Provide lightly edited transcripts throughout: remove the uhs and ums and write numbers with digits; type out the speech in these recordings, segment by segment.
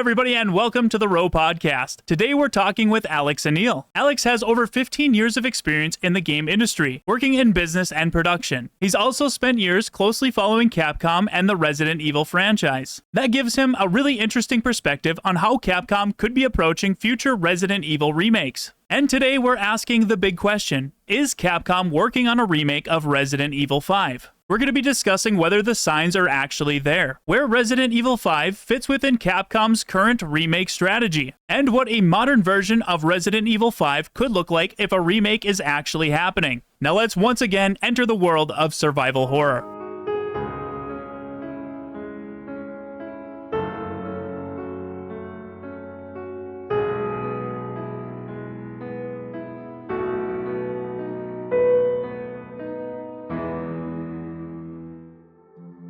everybody, and welcome to the ROE podcast. Today we're talking with Aniel. Alex has over 15 years of experience in the game industry, working in business and production. He's also spent years closely following Capcom and the Resident Evil franchise. That gives him a really interesting perspective on how Capcom could be approaching future Resident Evil remakes. And today we're asking the big question, is Capcom working on a remake of Resident Evil 5? We're going to be discussing whether the signs are actually there, where Resident Evil 5 fits within Capcom's current remake strategy, and what a modern version of Resident Evil 5 could look like if a remake is actually happening. Now let's once again enter the world of survival horror.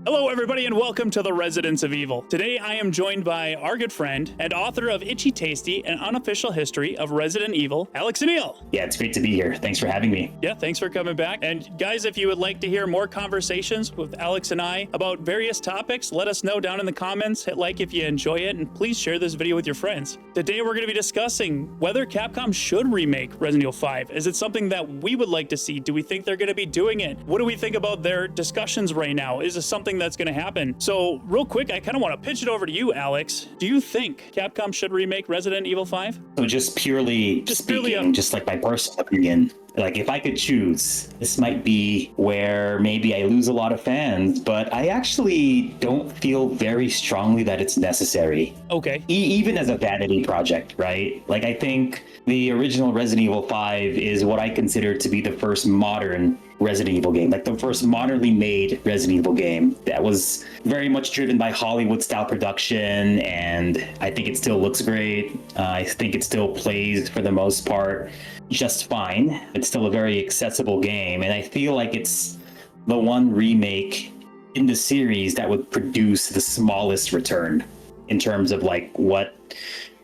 Hello everybody and welcome to the Residents of Evil. Today I am joined by our good friend and author of Itchy Tasty, an unofficial history of Resident Evil, Aniel. Yeah, it's great to be here. Thanks for having me. Yeah, thanks for coming back. And guys, if you would like to hear more conversations with Alex and I about various topics, let us know down in the comments. Hit like if you enjoy it, and please share this video with your friends. Today we're going to be discussing whether Capcom should remake Resident Evil 5. Is it something that we would like to see? Do we think they're going to be doing it? What do we think about their discussions right now? Is this something that's going to happen? So real quick, I kind of want to pitch it over to you, Alex. Do you think Capcom should remake Resident Evil 5? So just purely just like my personal opinion, like if I could choose, this might be where maybe I lose a lot of fans, but I actually don't feel very strongly that it's necessary. Okay. Even as a vanity project, right? Like I think the original Resident Evil 5 is what I consider to be the first modern Resident Evil game, like the first modernly made Resident Evil game that was very much driven by Hollywood style production, and I think it still looks great. I think it still plays for the most part just fine. It's still a very accessible game, and I feel like it's the one remake in the series that would produce the smallest return in terms of like what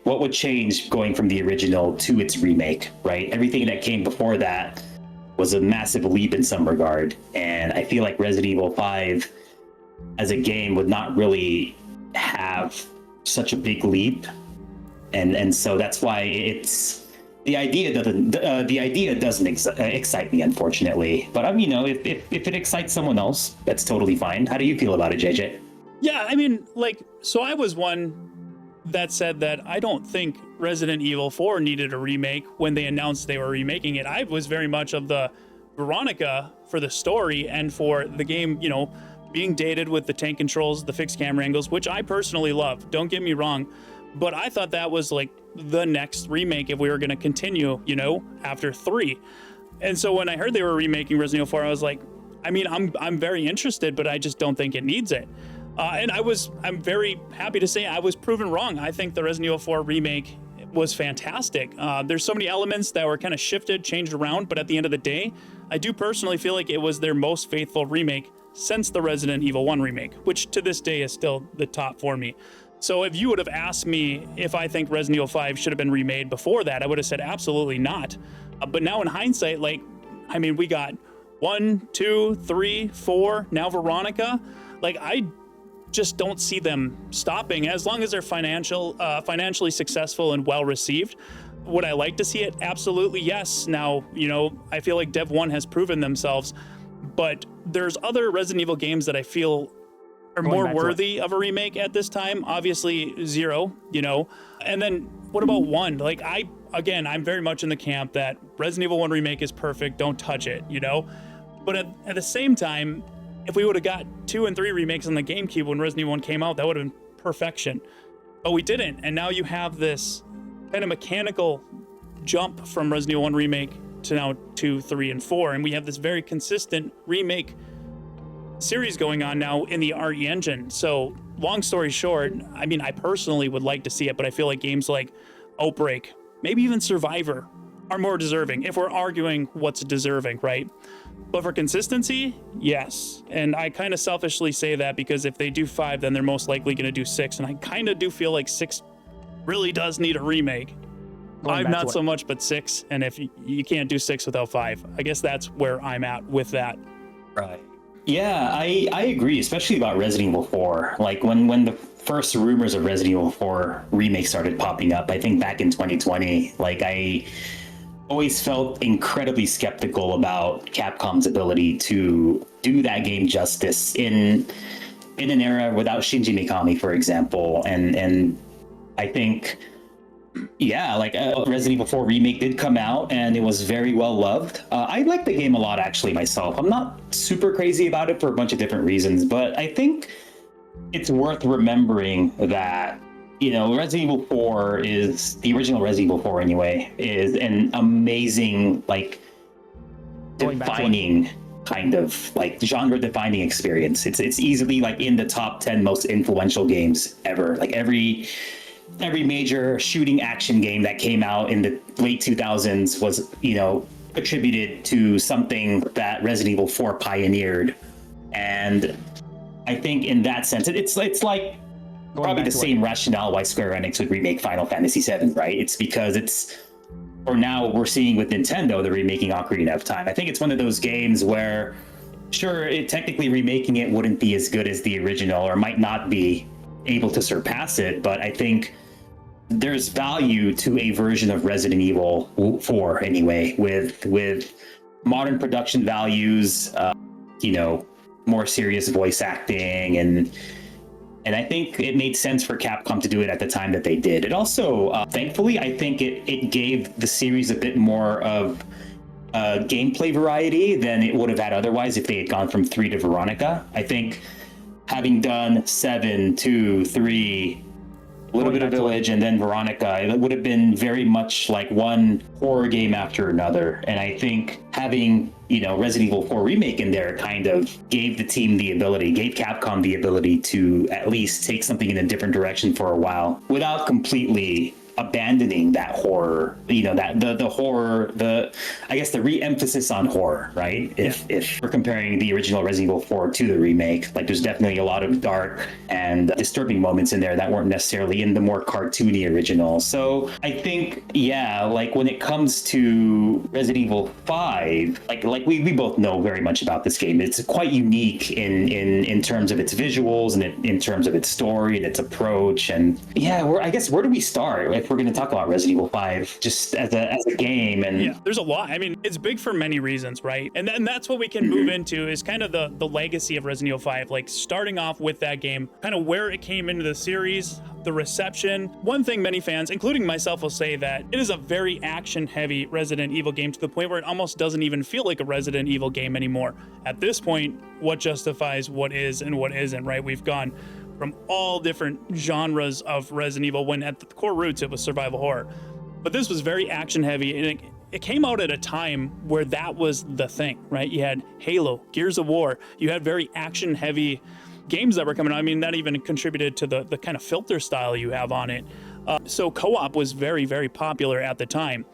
would change going from the original to its remake, right? Everything that came before that was a massive leap in some regard, and I feel like Resident Evil 5 as a game would not really have such a big leap, and so that's why it's the idea doesn't excite me, unfortunately. But you know, if it excites someone else, that's totally fine. How do you feel about it, JJ? Yeah, I mean, like, so I was one that said that I don't think Resident Evil 4 needed a remake when they announced they were remaking it. I was very much of the Veronica for the story and for the game, you know, being dated with the tank controls, the fixed camera angles, which I personally love. Don't get me wrong. But I thought that was like the next remake if we were going to continue, you know, after 3. And so when I heard they were remaking Resident Evil 4, I was like, I mean, I'm very interested, but I just don't think it needs it. And I'm very happy to say I was proven wrong. I think the Resident Evil 4 remake was fantastic. There's so many elements that were kind of shifted, changed around, but at the end of the day, I do personally feel like it was their most faithful remake since the Resident Evil 1 remake, which to this day is still the top for me. So if you would have asked me if I think Resident Evil 5 should have been remade before that, I would have said absolutely not. But now in hindsight, like, I mean, we got 1, 2, 3, 4, now Veronica. Like, I just don't see them stopping as long as they're financially successful and well received. Would I like to see it? Absolutely yes. Now, you know, I feel like Dev 1 has proven themselves, but there's other Resident Evil games that I feel are more worthy of a remake at this time. Obviously 0, you know, and then what about 1? Like I'm very much in the camp that Resident Evil 1 remake is perfect. Don't touch it, you know, but at the same time, if we would have got 2 and 3 remakes on the GameCube when Resident Evil 1 came out, that would have been perfection. But we didn't, and now you have this kind of mechanical jump from Resident Evil 1 remake to now 2, 3, and 4, and we have this very consistent remake series going on now in the RE engine. So long story short, I mean, I personally would like to see it, but I feel like games like Outbreak, maybe even Survivor, are more deserving if we're arguing what's deserving, right? But for consistency, yes. And I kind of selfishly say that because if they do 5, then they're most likely going to do 6. And I kind of do feel like 6 really does need a remake. 5 not so much, but 6. And if you can't do 6 without 5, I guess that's where I'm at with that. Right. Yeah, I agree, especially about Resident Evil 4. Like when the first rumors of Resident Evil 4 remake started popping up, I think back in 2020, like I always felt incredibly skeptical about Capcom's ability to do that game justice in an era without Shinji Mikami, for example. And I think, yeah, like Resident Evil 4 Remake did come out and it was very well loved. I like the game a lot, actually, myself. I'm not super crazy about it for a bunch of different reasons, but I think it's worth remembering that, you know, Resident Evil 4 is the original Resident Evil 4 anyway, is an amazing, like, defining kind of like genre defining experience. It's easily like in the top 10 most influential games ever. Like every major shooting action game that came out in the late 2000s was, you know, attributed to something that Resident Evil 4 pioneered. And I think in that sense, it's like probably the same rationale why Square Enix would remake Final Fantasy VII, right? It's because it's, or now we're seeing with Nintendo, they're remaking Ocarina of Time. I think it's one of those games where, sure, technically remaking it wouldn't be as good as the original, or might not be able to surpass it, but I think there's value to a version of Resident Evil 4 anyway, with modern production values, you know, more serious voice acting, and I think it made sense for Capcom to do it at the time that they did. It also, thankfully, I think it gave the series a bit more of gameplay variety than it would have had otherwise if they had gone from 3 to Veronica. I think having done 7, 2, 3, a little bit of Village, and then Veronica, it would have been very much like one horror game after another. And I think having, you know, Resident Evil 4 Remake in there kind of gave the team the ability, gave Capcom the ability to at least take something in a different direction for a while without completely abandoning that horror, you know, that the horror, I guess the re-emphasis on horror, right? If we're comparing the original Resident Evil 4 to the remake, like there's definitely a lot of dark and disturbing moments in there that weren't necessarily in the more cartoony original. So I think, yeah, like when it comes to Resident Evil 5, like we both know very much about this game. It's quite unique in terms of its visuals and in terms of its story and its approach. And yeah, I guess where do we start if we're going to talk about Resident Evil 5 just as a game? And yeah, there's a lot. I mean, it's big for many reasons, right? And then that's what we can move into is kind of the legacy of Resident Evil 5, like starting off with that game, kind of where it came into the series, the reception. One thing many fans, including myself, will say that it is a very action-heavy Resident Evil game to the point where it almost doesn't even feel like a Resident Evil game anymore. At this point, what justifies what is and what isn't, right? We've gone from all different genres of Resident Evil when at the core roots it was survival horror. But this was very action heavy, and it came out at a time where that was the thing, right? You had Halo, Gears of War, you had very action heavy games that were coming out. I mean, that even contributed to the kind of filter style you have on it. So co-op was very, very popular at the time.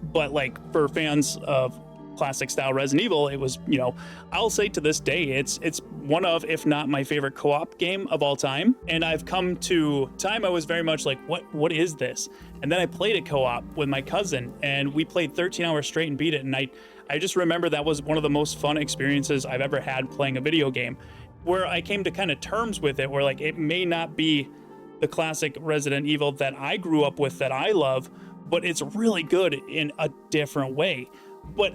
But like for fans of classic style Resident Evil, it was, you know, I'll say to this day, it's one of, if not my favorite co-op game of all time. And I've come to time, I was very much like, what is this? And then I played it co-op with my cousin, and we played 13 hours straight and beat it. And I just remember that was one of the most fun experiences I've ever had playing a video game, where I came to kind of terms with it, where like it may not be the classic Resident Evil that I grew up with, that I love, but it's really good in a different way. But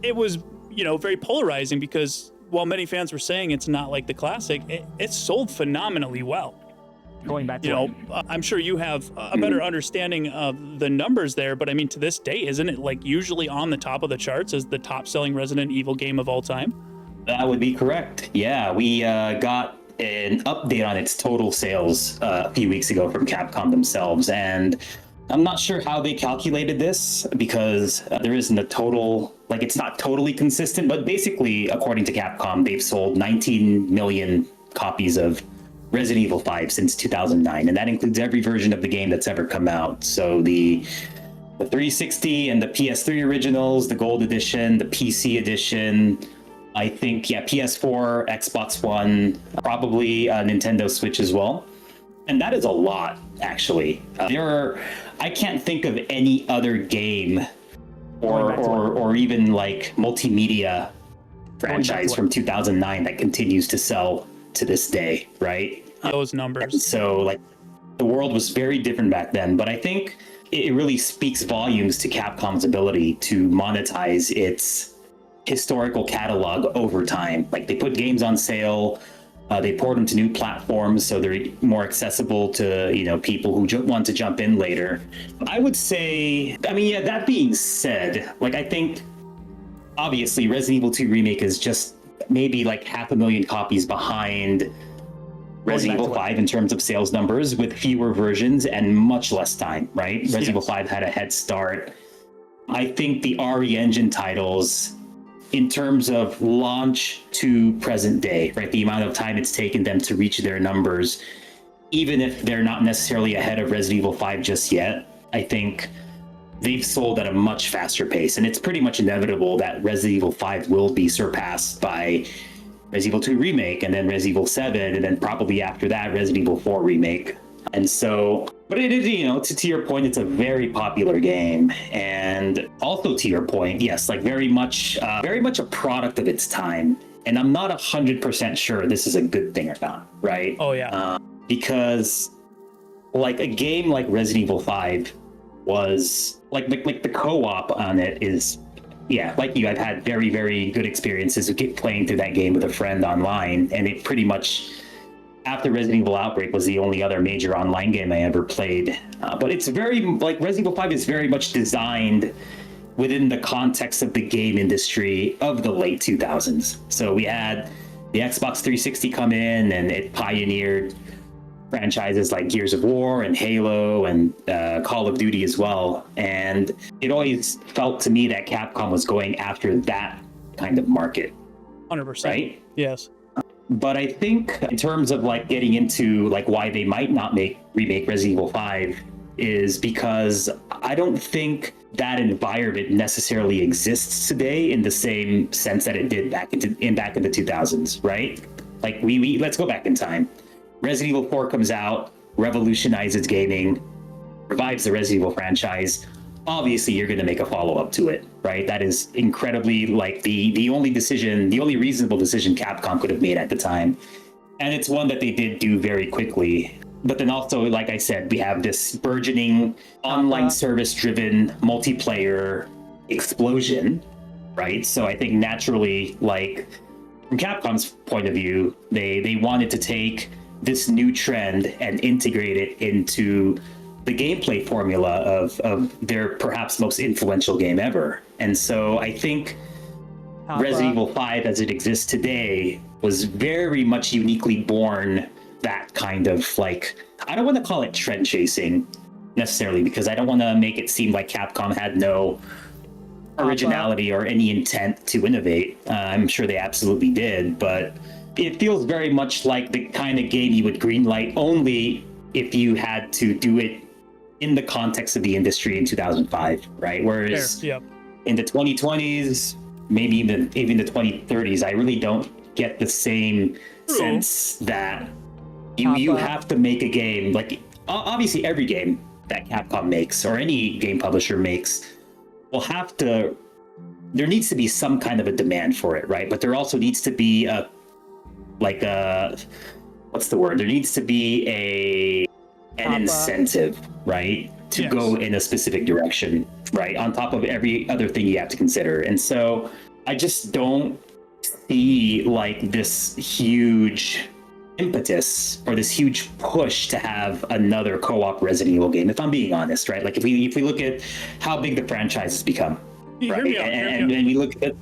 it was, you know, very polarizing because while many fans were saying it's not like the classic, it sold phenomenally well. Going back to, you know, I'm sure you have a better understanding of the numbers there, but I mean, to this day, isn't it like usually on the top of the charts as the top selling Resident Evil game of all time? That would be correct. Yeah, we got an update on its total sales a few weeks ago from Capcom themselves, and I'm not sure how they calculated this because there isn't a total, like it's not totally consistent, but basically, according to Capcom, they've sold 19 million copies of Resident Evil 5 since 2009, and that includes every version of the game that's ever come out. So the 360 and the PS3 originals, the Gold Edition, the PC Edition, I think, yeah, PS4, Xbox One, probably Nintendo Switch as well. And that is a lot, actually. I can't think of any other game or even like multimedia franchise from 2009 that continues to sell to this day, right? Those numbers. So like the world was very different back then, but I think it really speaks volumes to Capcom's ability to monetize its historical catalog over time. Like they put games on sale, they port them to new platforms so they're more accessible to, you know, people who want to jump in later. I would say, I mean, yeah, that being said, like I think obviously Resident Evil 2 Remake is just maybe like 500,000 copies behind Resident Evil 5 in terms of sales numbers, with fewer versions and much less time, right? Resident Evil 5 had a head start. I think the RE engine titles, in terms of launch to present day, right, the amount of time it's taken them to reach their numbers, even if they're not necessarily ahead of Resident Evil 5 just yet, I think they've sold at a much faster pace. And it's pretty much inevitable that Resident Evil 5 will be surpassed by Resident Evil 2 Remake, and then Resident Evil 7, and then probably after that, Resident Evil 4 Remake. And so, but it is, you know, to your point, it's a very popular game. And also to your point, yes, like very much a product of its time. And I'm not 100% sure this is a good thing or not, right? Oh, yeah. Because like a game like Resident Evil 5 was, like the co-op on it is, yeah, like you, I've had very, very good experiences with playing through that game with a friend online, and it pretty much, after Resident Evil Outbreak, was the only other major online game I ever played. But it's very, like, Resident Evil 5 is very much designed within the context of the game industry of the late 2000s. So we had the Xbox 360 come in, and it pioneered franchises like Gears of War and Halo and Call of Duty as well. And it always felt to me that Capcom was going after that kind of market. 100%. Right? Yes. But I think in terms of like getting into like why they might not remake Resident Evil 5 is because I don't think that environment necessarily exists today in the same sense that it did back in the 2000s, right? Like we let's go back in time. Resident Evil 4 comes out, revolutionizes gaming, revives the Resident Evil franchise. Obviously, you're going to make a follow-up to it, right? That is incredibly like the only reasonable decision Capcom could have made at the time. And it's one that they did do very quickly. But then also, like I said, we have this burgeoning online service-driven multiplayer explosion, right? So I think naturally, like from Capcom's point of view, they wanted to take this new trend and integrate it into the gameplay formula of their perhaps most influential game ever. And so I think Resident Evil 5 as it exists today was very much uniquely born that kind of like, I don't want to call it trend chasing necessarily, because I don't want to make it seem like Capcom had no originality or any intent to innovate. I'm sure they absolutely did, but it feels very much like the kind of game you would greenlight only if you had to do it in the context of the industry in 2005, right? Whereas in the 2020s, maybe even the 2030s, I really don't get the same sense that you have to make a game. Like obviously every game that Capcom makes or any game publisher makes will have to, there needs to be some kind of a demand for it, right? But there also needs to be what's the word? There needs to be an incentive, right? To go in a specific direction, right? On top of every other thing you have to consider. And so I just don't see like this huge impetus or this huge push to have another co-op Resident Evil game, if I'm being honest, right? Like if we look at how big the franchise has become, right? And we look at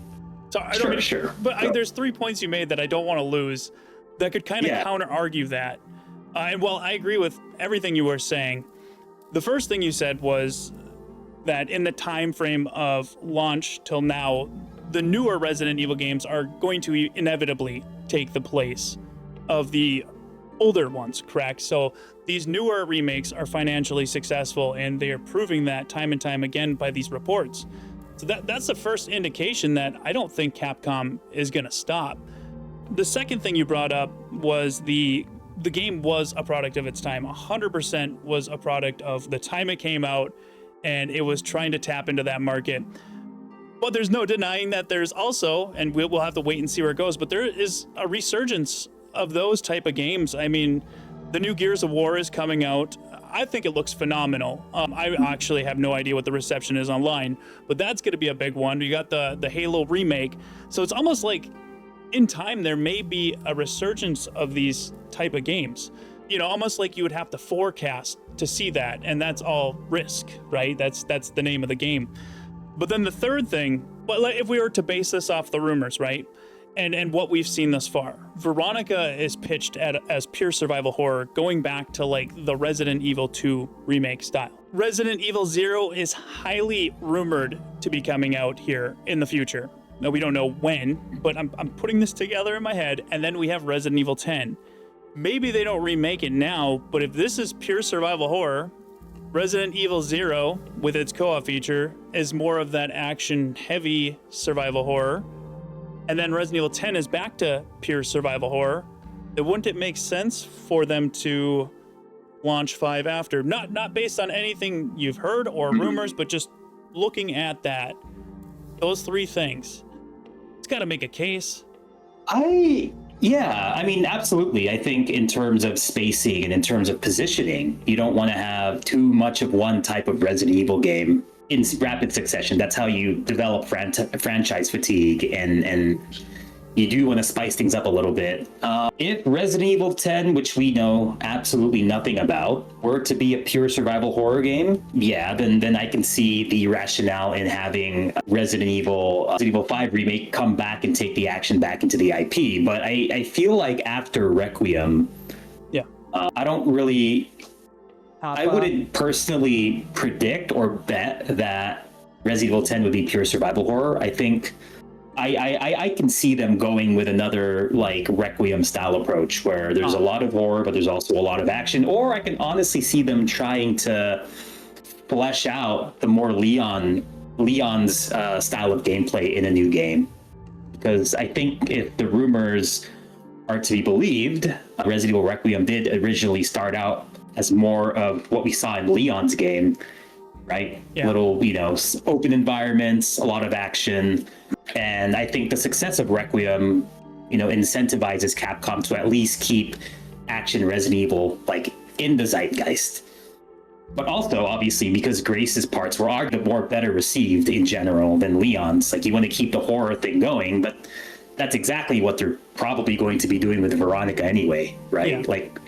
sure. But there's 3 points you made that I don't want to lose that could kind of counter argue that. And while I agree with everything you were saying, the first thing you said was that in the time frame of launch till now, the newer Resident Evil games are going to inevitably take the place of the older ones, correct? So these newer remakes are financially successful, and they are proving that time and time again by these reports. So that's the first indication that I don't think Capcom is going to stop. The second thing you brought up was the game was a product of its time. 100% was a product of the time it came out, and it was trying to tap into that market. But there's no denying that there's also, and we'll have to wait and see where it goes, but there is a resurgence of those type of games. I mean, the new Gears of War is coming out. I think it looks phenomenal. I actually have no idea what the reception is online, but that's going to be a big one. You got the Halo remake. So it's almost like in time there may be a resurgence of these type of games. You know, almost like you would have to forecast to see that, and that's all risk, right? That's the name of the game. But then the third thing, well, if we were to base this off the rumors, right? And what we've seen thus far, Veronica is pitched as pure survival horror, going back to like the Resident Evil 2 remake style. Resident Evil 0 is highly rumored to be coming out here in the future. Now, we don't know when, but I'm putting this together in my head. And then we have Resident Evil 10. Maybe they don't remake it now, but if this is pure survival horror, Resident Evil 0, with its co-op feature, is more of that action-heavy survival horror. And then Resident Evil 10 is back to pure survival horror. Then wouldn't it make sense for them to launch 5 after? Not based on anything you've heard or rumors, but just looking at that, those three things, it's got to make a case. Yeah, I mean, absolutely. I think in terms of spacing and in terms of positioning, you don't want to have too much of one type of Resident Evil game in rapid succession. That's how you develop franchise fatigue, and you do want to spice things up a little bit. If Resident Evil 10, which we know absolutely nothing about, were to be a pure survival horror game, yeah, then I can see the rationale in having Resident Evil 5 Remake come back and take the action back into the IP. But I feel like after Requiem, yeah, I don't really... I wouldn't personally predict or bet that Resident Evil 10 would be pure survival horror. I think I can see them going with another like Requiem style approach where there's a lot of horror, but there's also a lot of action. Or I can honestly see them trying to flesh out the more Leon's style of gameplay in a new game. Because I think if the rumors are to be believed, Resident Evil Requiem did originally start out as more of what we saw in Leon's game, right? Yeah. Little, open environments, a lot of action. And I think the success of Requiem, incentivizes Capcom to at least keep action Resident Evil like in the zeitgeist. But also, obviously, because Grace's parts were arguably more better received in general than Leon's, like you want to keep the horror thing going, but that's exactly what they're probably going to be doing with Veronica anyway, right? Yeah. Like,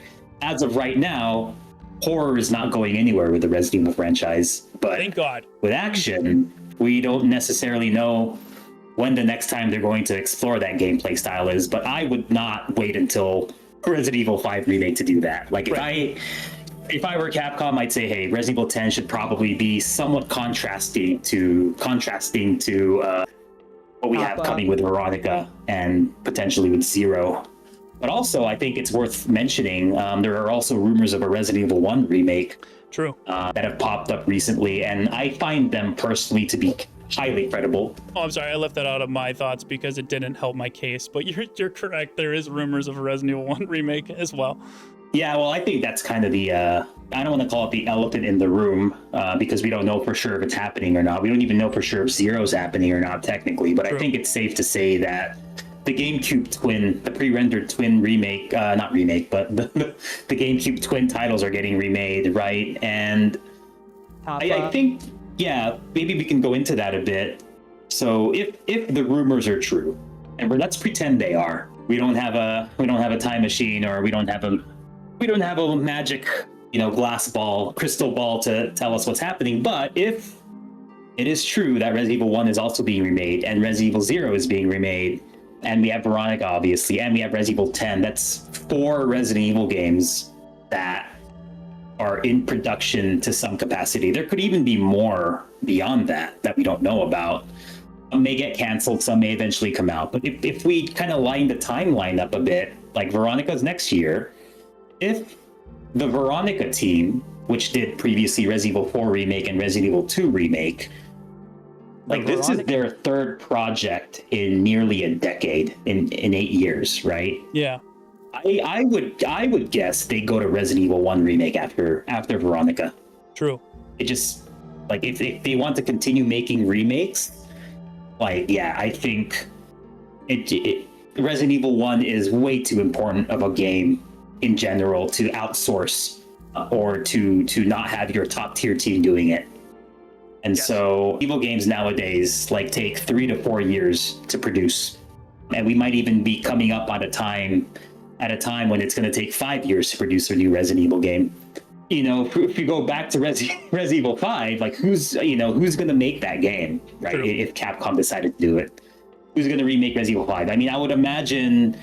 as of right now, horror is not going anywhere with the Resident Evil franchise. But thank God. With action, we don't necessarily know when the next time they're going to explore that gameplay style is. But I would not wait until Resident Evil 5 Remake to do that. Like, if I were Capcom, I'd say, hey, Resident Evil 10 should probably be somewhat contrasting to what we have coming with Veronica and potentially with Zero. But also, I think it's worth mentioning, there are also rumors of a Resident Evil 1 remake. True. That have popped up recently, and I find them personally to be highly credible. Oh, I'm sorry, I left that out of my thoughts because it didn't help my case, but you're correct. There is rumors of a Resident Evil 1 remake as well. Yeah, well, I think that's kind of the, I don't want to call it the elephant in the room, because we don't know for sure if it's happening or not. We don't even know for sure if Zero's happening or not, technically, but True. I think it's safe to say that the GameCube Twin, the pre-rendered Twin remake, not remake, but the GameCube Twin titles are getting remade, right? And I think, yeah, maybe we can go into that a bit. So if the rumors are true, and let's pretend they are, we don't have a time machine, or we don't have a magic, crystal ball to tell us what's happening. But if it is true that Resident Evil 1 is also being remade and Resident Evil 0 is being remade, and we have Veronica, obviously, and we have Resident Evil 10. That's 4 Resident Evil games that are in production to some capacity. There could even be more beyond that we don't know about. Some may get canceled, some may eventually come out. But if we kind of line the timeline up a bit, like Veronica's next year, if the Veronica team, which did previously Resident Evil 4 Remake and Resident Evil 2 Remake, like this is their third project in nearly a decade, in 8 years, right? Yeah. I would guess they go to Resident Evil 1 Remake after Veronica. True. It just, like, if they want to continue making remakes, Like, yeah, I think Resident Evil 1 is way too important of a game in general to outsource or to not have your top tier team doing it. And so Evil games nowadays like take 3 to 4 years to produce. And we might even be coming up on a time when it's going to take 5 years to produce a new Resident Evil game. You know, if you go back to Resident Evil 5, like who's going to make that game, right? True. If Capcom decided to do it, who's going to remake Resident Evil 5? I mean, I would imagine,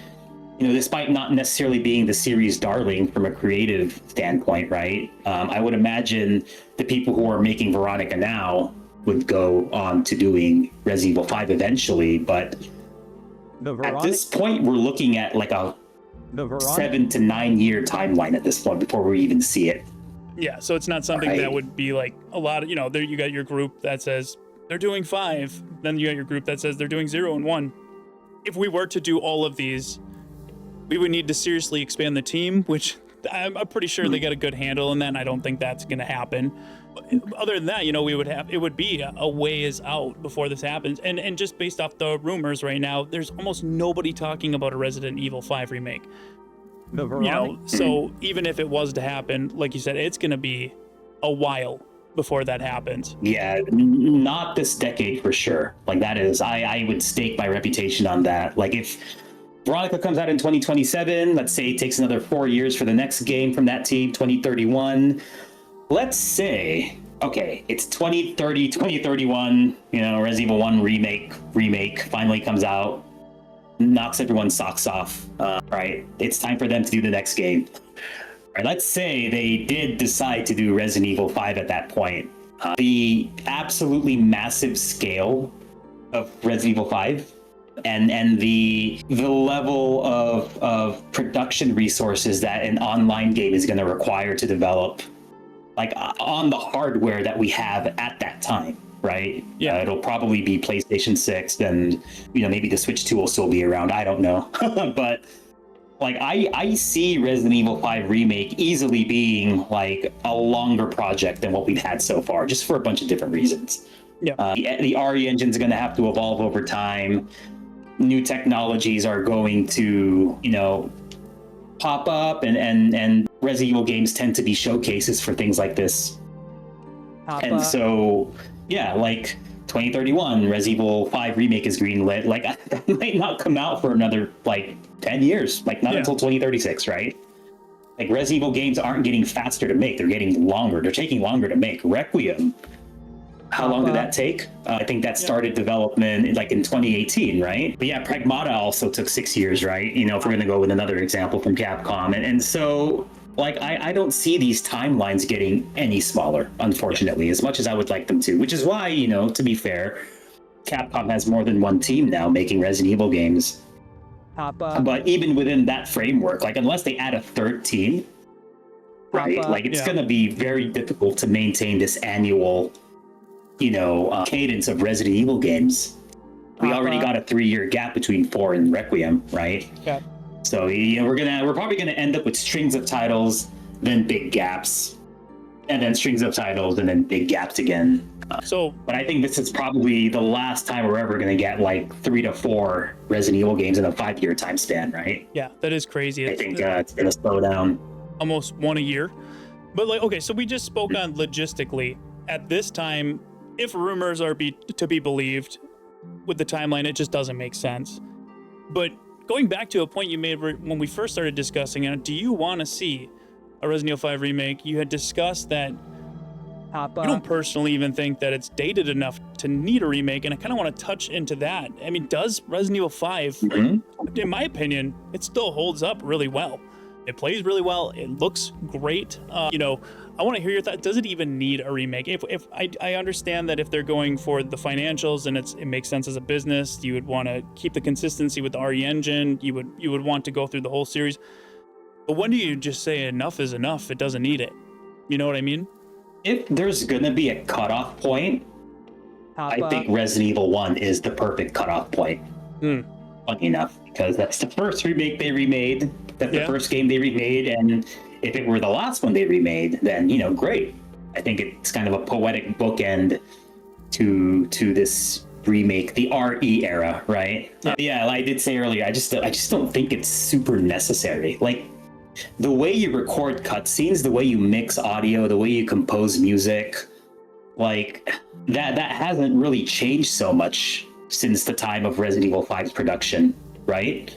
you know, despite not necessarily being the series darling from a creative standpoint, right? I would imagine the people who are making Veronica now would go on to doing Resident Evil 5 eventually, but at this point, we're looking at like a 7 to 9 year timeline at this point before we even see it. Yeah, so it's not something that would be like a lot of, you know, there you got your group that says they're doing 5, then you got your group that says they're doing 0 and 1. If we were to do all of these, we would need to seriously expand the team, which I'm pretty sure they got a good handle on that, and I don't think that's going to happen. Other than that, you know, it would be a ways out before this happens. And just based off the rumors right now, there's almost nobody talking about a Resident Evil 5 remake. You know, so even if it was to happen, like you said, it's going to be a while before that happens. Yeah, not this decade for sure. Like that is, I would stake my reputation on that. Like if Veronica comes out in 2027, let's say it takes another 4 years for the next game from that team, 2031. Let's say, okay, it's 2030, 2031, you know, Resident Evil 1 remake finally comes out, knocks everyone's socks off, right? It's time for them to do the next game. Right, let's say they did decide to do Resident Evil 5 at that point. The absolutely massive scale of Resident Evil 5 and the level of production resources that an online game is going to require to develop, like on the hardware that we have at that time, right? Yeah, it'll probably be PlayStation 6, and you know, maybe the Switch 2 will still be around. I don't know, but like I see Resident Evil 5 Remake easily being like a longer project than what we've had so far, just for a bunch of different reasons. Yeah, the RE engine is going to have to evolve over time. New technologies are going to, you know, pop up, and Resident Evil games tend to be showcases for things like this. And so, yeah, like 2031, Resident Evil 5 Remake is greenlit. Like, that might not come out for another, like, 10 years. Like, not until 2036, right? Like, Resident Evil games aren't getting faster to make. They're getting longer. They're taking longer to make. Requiem, how long did that take? I think that started development like in 2018, right? But yeah, Pragmata also took 6 years, right? You know, if we're going to go with another example from Capcom. And so, like, I don't see these timelines getting any smaller, unfortunately, as much as I would like them to, which is why, you know, to be fair, Capcom has more than one team now making Resident Evil games. But even within that framework, like, unless they add a third team, right? Like, it's going to be very difficult to maintain this annual, you know, cadence of Resident Evil games. We already got a 3-year gap between 4 and Requiem, right? Yeah. So, you know, we're probably gonna end up with strings of titles, then big gaps, and then strings of titles, and then big gaps again. But I think this is probably the last time we're ever gonna get like 3 to 4 Resident Evil games in a 5-year time span, right? Yeah, that is crazy. I think it's gonna slow down. Almost one a year. But like, okay, so we just spoke on logistically. At this time, if rumors are to be believed, with the timeline, it just doesn't make sense. But going back to a point you made when we first started discussing it, do you want to see a Resident Evil 5 remake? You had discussed that you don't personally even think that it's dated enough to need a remake, and I kind of want to touch into that. I mean, does Resident Evil 5, in my opinion, it still holds up really well. It plays really well. It looks great. You know, I want to hear your thoughts. Does it even need a remake? If I understand that if they're going for the financials and it makes sense as a business, you would want to keep the consistency with the RE engine. You would want to go through the whole series. But when do you just say enough is enough? It doesn't need it. You know what I mean? If there's gonna be a cutoff point, I think Resident Evil 1 is the perfect cutoff point. Funny enough, because that's the first remake they remade. That's the first game they remade, and if it were the last one they remade, then, you know, great. I think it's kind of a poetic bookend to this Remake, the RE era, right? Yeah, like I did say earlier, I just don't think it's super necessary. Like the way you record cutscenes, the way you mix audio, the way you compose music, like that hasn't really changed so much since the time of Resident Evil 5's production, right?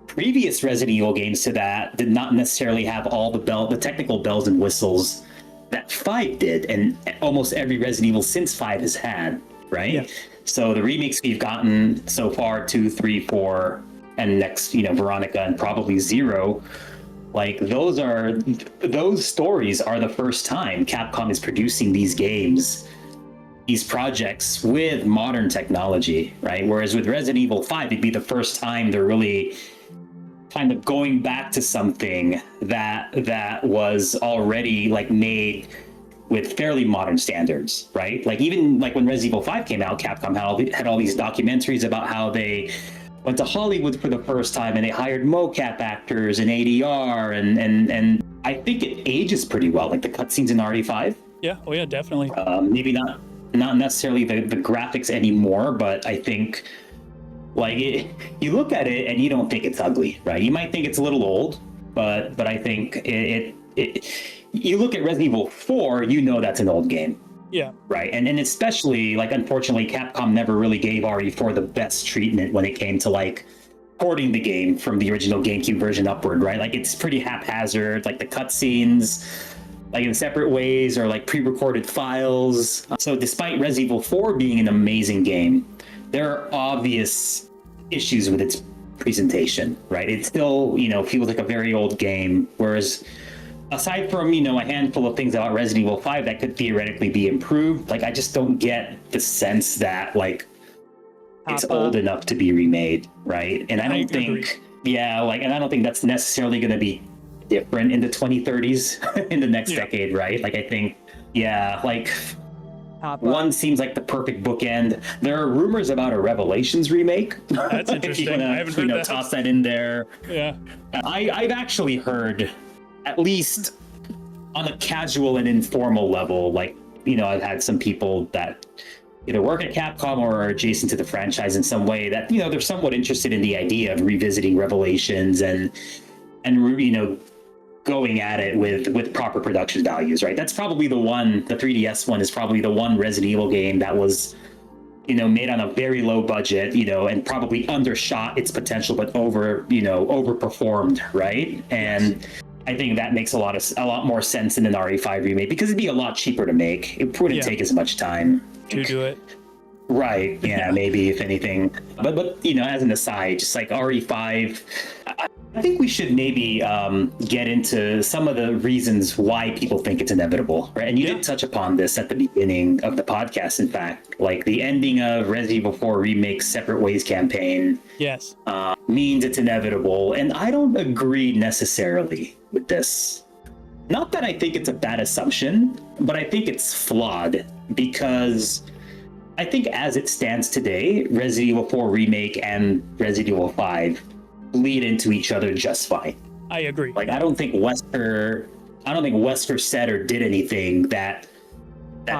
Previous Resident Evil games to that did not necessarily have all the technical bells and whistles that 5 did, and almost every Resident Evil since 5 has had, right? Yeah. So the remakes we've gotten so far, 2, 3, 4, and next, Veronica and probably 0, like those stories are the first time Capcom is producing these games, these projects with modern technology, right? Whereas with Resident Evil 5, it'd be the first time they're really kind of going back to something that was already like made with fairly modern standards, right? Like even like when Resident Evil 5 came out, Capcom had all these documentaries about how they went to Hollywood for the first time and they hired mocap actors and ADR and I think it ages pretty well, like the cutscenes in RE5. Yeah, oh yeah, definitely. Maybe not necessarily the graphics anymore, but I think like you look at it and you don't think it's ugly, right? You might think it's a little old, but I think it you look at Resident Evil 4, that's an old game. Yeah. Right. And especially like unfortunately Capcom never really gave RE4 the best treatment when it came to like porting the game from the original GameCube version upward, right? Like it's pretty haphazard, like the cutscenes like in separate ways or like pre-recorded files. So despite Resident Evil 4 being an amazing game, there are obvious issues with its presentation, right? It still, feels like a very old game, whereas aside from, a handful of things about Resident Evil 5 that could theoretically be improved, like I just don't get the sense that like it's old enough to be remade, right? And I don't think, and I don't think that's necessarily going to be different in the 2030s in the next decade, right? Like I think, one seems like the perfect bookend. There are rumors about a Revelations remake. That's interesting. I haven't heard that. Toss that in there. Yeah. I've actually heard, at least on a casual and informal level, like, I've had some people that either work at Capcom or are adjacent to the franchise in some way that, they're somewhat interested in the idea of revisiting Revelations and going at it with proper production values, right? That's probably the 3DS one is probably the one Resident Evil game that was, made on a very low budget, and probably undershot its potential, but overperformed, right? And I think that makes a lot more sense in an RE5 remake because it'd be a lot cheaper to make. It wouldn't take as much time to do it. Right. Yeah, maybe if anything. But as an aside, just like RE5, I think we should maybe get into some of the reasons why people think it's inevitable, right? And you did touch upon this at the beginning of the podcast, in fact. Like the ending of Resident Evil 4 Remake's Separate Ways campaign means it's inevitable. And I don't agree necessarily with this. Not that I think it's a bad assumption, but I think it's flawed because I think as it stands today, Resident Evil 4 Remake and Resident Evil 5 bleed into each other just fine. I agree. Like I don't think Wesker said or did anything that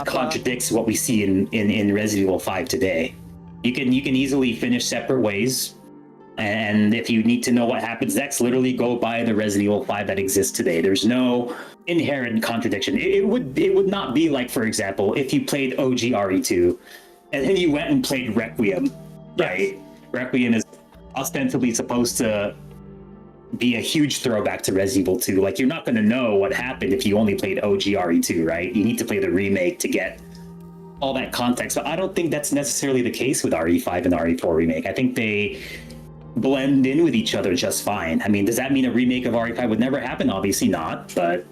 contradicts what we see in Resident Evil 5 today. You can easily finish Separate Ways, and if you need to know what happens next, literally go by the Resident Evil 5 that exists today. There's no inherent contradiction. It would not be like, for example, if you played OG RE2 and then you went and played Requiem, right? Yes. Requiem is ostensibly supposed to be a huge throwback to Resident Evil 2. Like, you're not going to know what happened if you only played OG RE2, right? You need to play the remake to get all that context. But I don't think that's necessarily the case with RE5 and RE4 Remake. I think they blend in with each other just fine. I mean, does that mean a remake of RE5 would never happen? Obviously not, but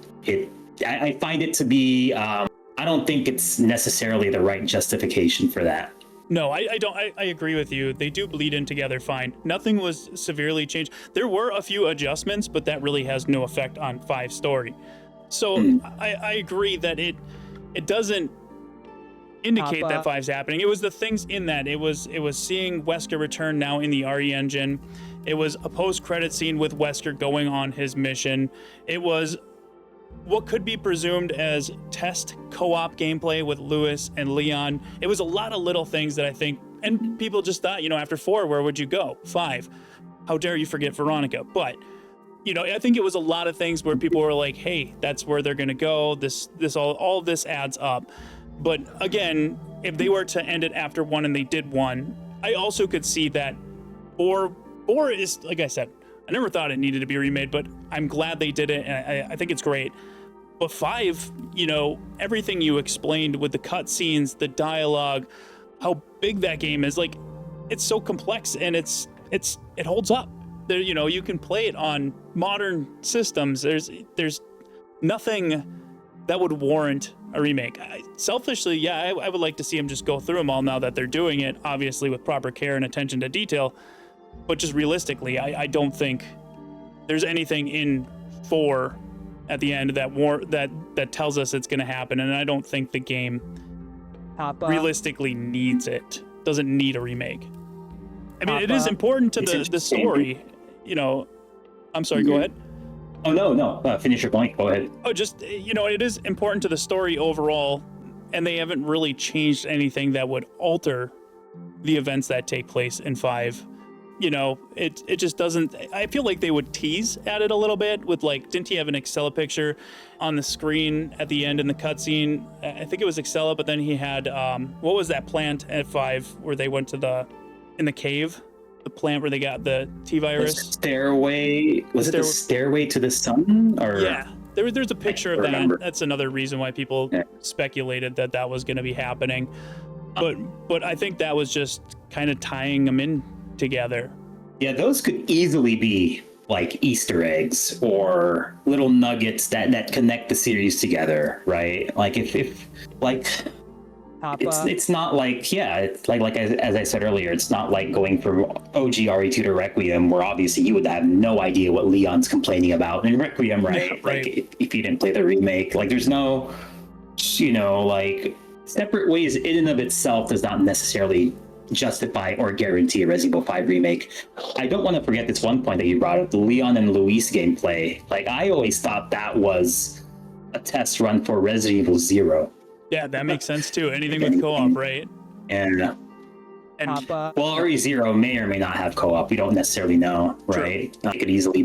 I find it to be, I don't think it's necessarily the right justification for that. No, I don't. I agree with you. They do bleed in together fine. Nothing was severely changed. There were a few adjustments, but that really has no effect on 5's story. So I agree that it doesn't indicate that 5's happening. It was the things in that. It was seeing Wesker return now in the RE engine. It was a post-credit scene with Wesker going on his mission. It was what could be presumed as test co-op gameplay with Lewis and Leon. It was a lot of little things that I think and people just thought, after 4, where would you go? 5, how dare you forget Veronica? But I think it was a lot of things where people were like, hey, that's where they're gonna go. All of this adds up. But again, if they were to end it after 1 and they did 1, I also could see that 4 is, like I said, I never thought it needed to be remade, but I'm glad they did it, and I think it's great. But 5, everything you explained with the cutscenes, the dialogue, how big that game is, like, it's so complex, and it holds up. There, you can play it on modern systems. There's nothing that would warrant a remake. Selfishly, I would like to see them just go through them all now that they're doing it, obviously with proper care and attention to detail. But just realistically, I don't think there's anything in 4 at the end that tells us it's going to happen, and I don't think the game realistically needs it. Doesn't need a remake. I mean, it is important to the story. I'm sorry. Go ahead. Oh no! Finish your point. Go ahead. Oh, just it is important to the story overall, and they haven't really changed anything that would alter the events that take place in 5. It just doesn't. I feel like they would tease at it a little bit with, like, didn't he have an Excella picture on the screen at the end in the cutscene? I think it was Excella, but then he had what was that plant at 5 where they went to in the cave, the plant where they got the T-virus? The stairway. Was it the stairway to the sun? Or yeah, there's a picture of that. That's another reason why people speculated that was going to be happening. But I think that was just kind of tying them in together. Yeah, those could easily be like Easter eggs or little nuggets that connect the series together, right? Like if like it's not like it's like as I said earlier, it's not like going from OG RE2 to Requiem, where obviously you would have no idea what Leon's complaining about in Requiem, right? Yeah, right. Like if you didn't play the remake, like there's no, like separate ways in and of itself does not necessarily justify or guarantee a Resident Evil 5 remake. I don't want to forget this one point that you brought up, the Leon and Luis gameplay. Like, I always thought that was a test run for Resident Evil 0. Yeah, that makes sense too. Anything with co-op, right? And well, RE0 may or may not have co-op. We don't necessarily know, right? True. It could easily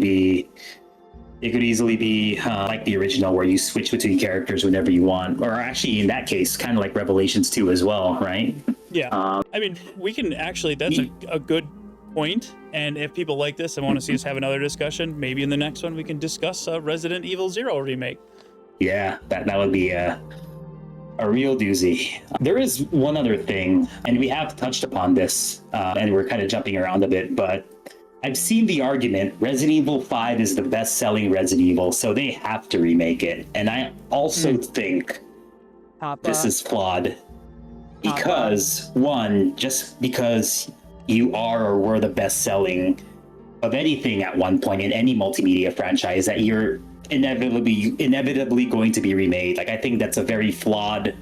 be like the original, where you switch between characters whenever you want, or actually in that case, kind of like Revelations 2 as well, right? Yeah. I mean, we can actually, that's a good point. And if people like this and want to see us have another discussion, maybe in the next one we can discuss Resident Evil 0 remake. Yeah, that would be a real doozy. There is one other thing, and we have touched upon this, and we're kind of jumping around a bit, but I've seen the argument, Resident Evil 5 is the best-selling Resident Evil, so they have to remake it. And I also think this is flawed. Because, one, just because you are or were the best-selling of anything at one point in any multimedia franchise, that you're inevitably going to be remade. Like, I think that's a very flawed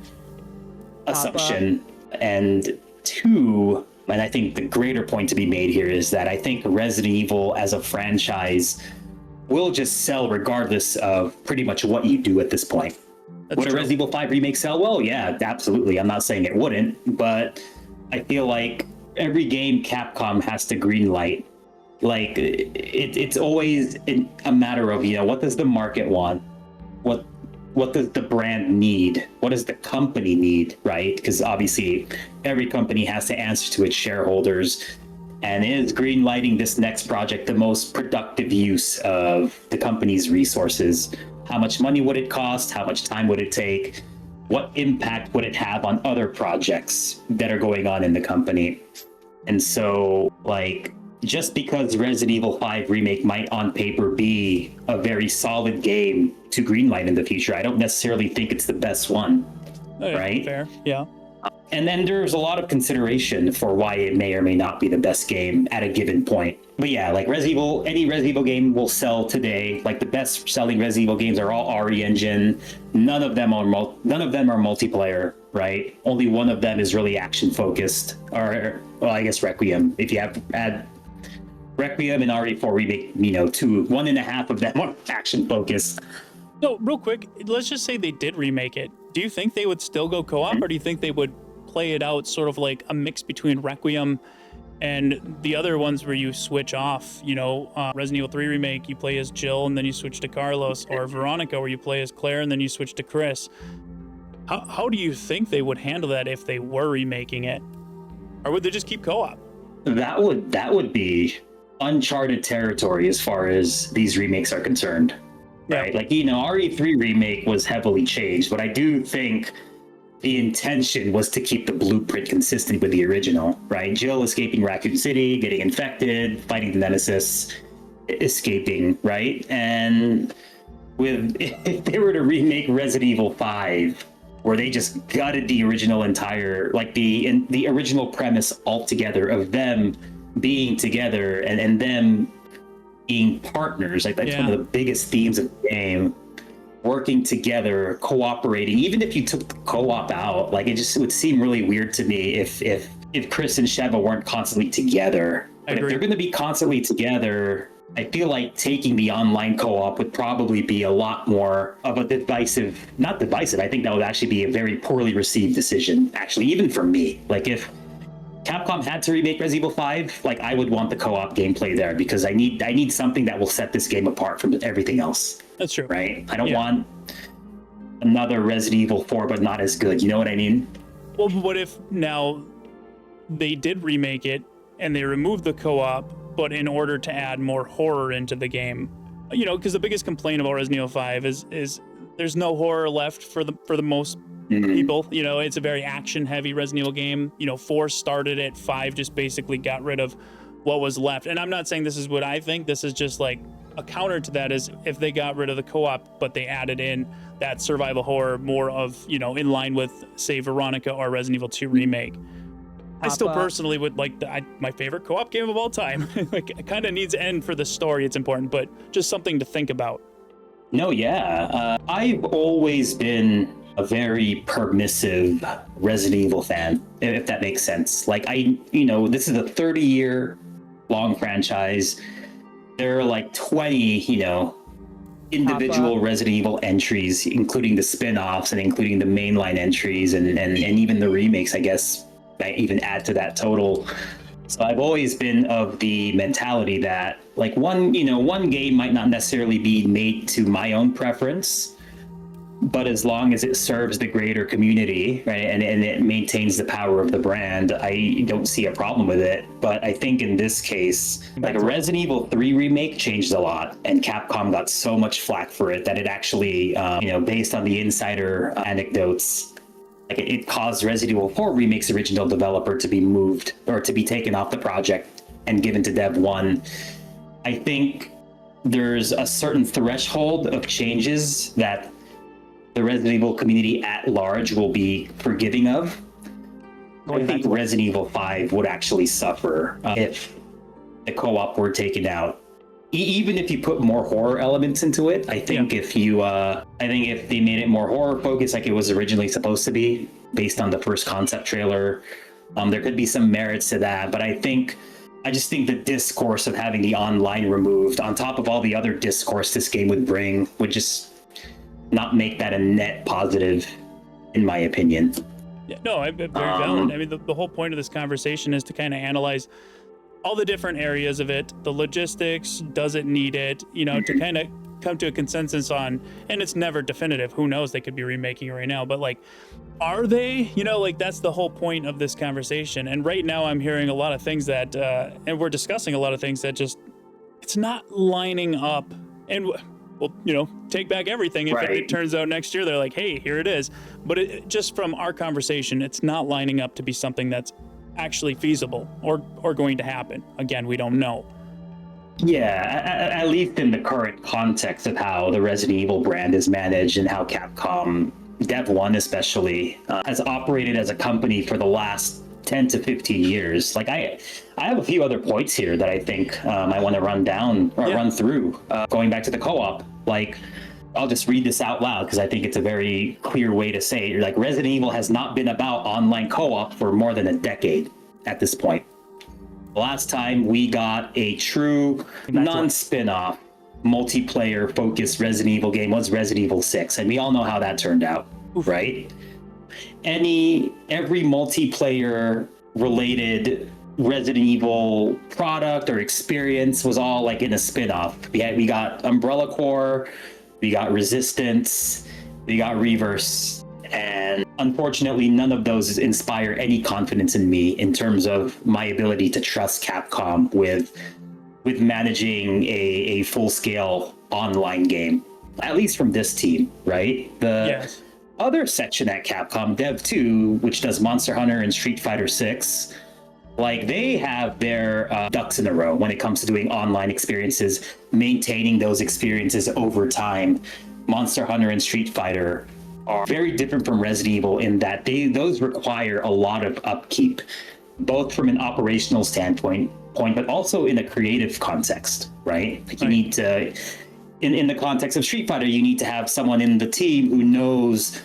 assumption. And 2, and I think the greater point to be made here is that I think Resident Evil as a franchise will just sell regardless of pretty much what you do at this point. Would a Resident Evil 5 remake sell well? Yeah, absolutely. I'm not saying it wouldn't, but I feel like every game Capcom has to greenlight. Like, it's always a matter of, what does the market want? What does the brand need? What does the company need, right? Because obviously every company has to answer to its shareholders. And is greenlighting this next project the most productive use of the company's resources? How much money would it cost? How much time would it take? What impact would it have on other projects that are going on in the company? And so, like, just because Resident Evil 5 Remake might on paper be a very solid game to greenlight in the future, I don't necessarily think it's the best one, right? Fair, yeah. And then there's a lot of consideration for why it may or may not be the best game at a given point. But yeah, like any Resident Evil game will sell today. Like, the best selling Resident Evil games are all RE engine. None of them are multiplayer, right? Only one of them is really action focused. Or, well, I guess Requiem. If you add Requiem and RE4 Remake, 1.5 of them are action focused. So real quick, let's just say they did remake it. Do you think they would still go co-op, or do you think they would play it out sort of like a mix between Requiem and the other ones where you switch off. Resident Evil 3 Remake, you play as Jill and then you switch to Carlos, or Veronica, where you play as Claire and then you switch to Chris. How do you think they would handle that if they were remaking it? Or would they just keep co-op? That would be uncharted territory as far as these remakes are concerned. Right? Like, RE3 Remake was heavily changed, but I do think the intention was to keep the blueprint consistent with the original, right? Jill escaping Raccoon City, getting infected, fighting the Nemesis, escaping, right? And if they were to remake Resident Evil 5, where they just gutted the original entire, like the original premise altogether of them being together and them being partners, like that's one of the biggest themes of the game. Working together, cooperating, even if you took the co-op out, like it would seem really weird to me if Chris and Sheva weren't constantly together. But if they're going to be constantly together, I feel like taking the online co-op would probably be a lot more of a not divisive. I think that would actually be a very poorly received decision, actually, even for me. Like if Capcom had to remake Resident Evil 5, like I would want the co-op gameplay there because I need something that will set this game apart from everything else. That's true. Right? I don't want another Resident Evil 4, but not as good. You know what I mean? Well, what if now they did remake it and they removed the co-op, but in order to add more horror into the game? Because the biggest complaint about Resident Evil 5 is there's no horror left for the most people. It's a very action-heavy Resident Evil game. 4 started it, 5 just basically got rid of what was left. And I'm not saying this is what I think. This is just like a counter to that is if they got rid of the co-op, but they added in that survival horror more of, in line with, say, Veronica or Resident Evil 2 Remake. I still personally would like my favorite co-op game of all time. Like, it kind of needs to end for the story. It's important, but just something to think about. No, yeah. I've always been a very permissive Resident Evil fan, if that makes sense. Like, this is a 30-year long franchise. There are like 20, individual Resident Evil entries, including the spin-offs and including the mainline entries and even the remakes, I guess, I even add to that total. So I've always been of the mentality that like one game might not necessarily be made to my own preference, but as long as it serves the greater community, right, and it maintains the power of the brand, I don't see a problem with it. But I think in this case, like a Resident Evil 3 Remake changed a lot, and Capcom got so much flack for it that it actually, based on the insider anecdotes, like it caused Resident Evil 4 Remake's original developer to be moved or to be taken off the project and given to Dev 1. I think there's a certain threshold of changes that the Resident Evil community at large will be forgiving of. I think Resident Evil 5 would actually suffer if the co-op were taken out. Even if you put more horror elements into it, I think if they made it more horror focused like it was originally supposed to be, based on the first concept trailer, there could be some merits to that. But I just think the discourse of having the online removed, on top of all the other discourse this game would bring, would just not make that a net positive, in my opinion. Yeah, no, very valid. I mean, the whole point of this conversation is to kind of analyze all the different areas of it, the logistics, does it need it, to kind of come to a consensus on, and it's never definitive. Who knows? They could be remaking it right now, but like, are they? That's the whole point of this conversation. And right now I'm hearing a lot of things that, and we're discussing a lot of things that just, it's not lining up. And well, take back everything. If it turns out next year, they're like, hey, here it is. But just from our conversation, it's not lining up to be something that's actually feasible or going to happen. Again, we don't know. Yeah, at least in the current context of how the Resident Evil brand is managed and how Capcom, Dev 1 especially, has operated as a company for the last 10 to 15 years. Like I have a few other points here that I think I want to run through. Going back to the co-op, like I'll just read this out loud because I think it's a very clear way to say it. Like Resident Evil has not been about online co-op for more than a decade at this point. The last time we got a true non-spin-off multiplayer focused Resident Evil game was Resident Evil 6, and we all know how that turned out, right? every multiplayer related Resident Evil product or experience was all like in a spin-off. We got Umbrella Corps, we got Resistance, we got Reverse, and unfortunately none of those inspire any confidence in me in terms of my ability to trust Capcom with managing a full-scale online game, at least from this team, right? Yes. Other section at Capcom, Dev 2, which does Monster Hunter and Street Fighter 6, like they have their ducks in a row when it comes to doing online experiences, maintaining those experiences over time. Monster Hunter and Street Fighter are very different from Resident Evil in that those require a lot of upkeep, both from an operational standpoint, but also in a creative context, right? Like you need to, in the context of Street Fighter, you need to have someone in the team who knows,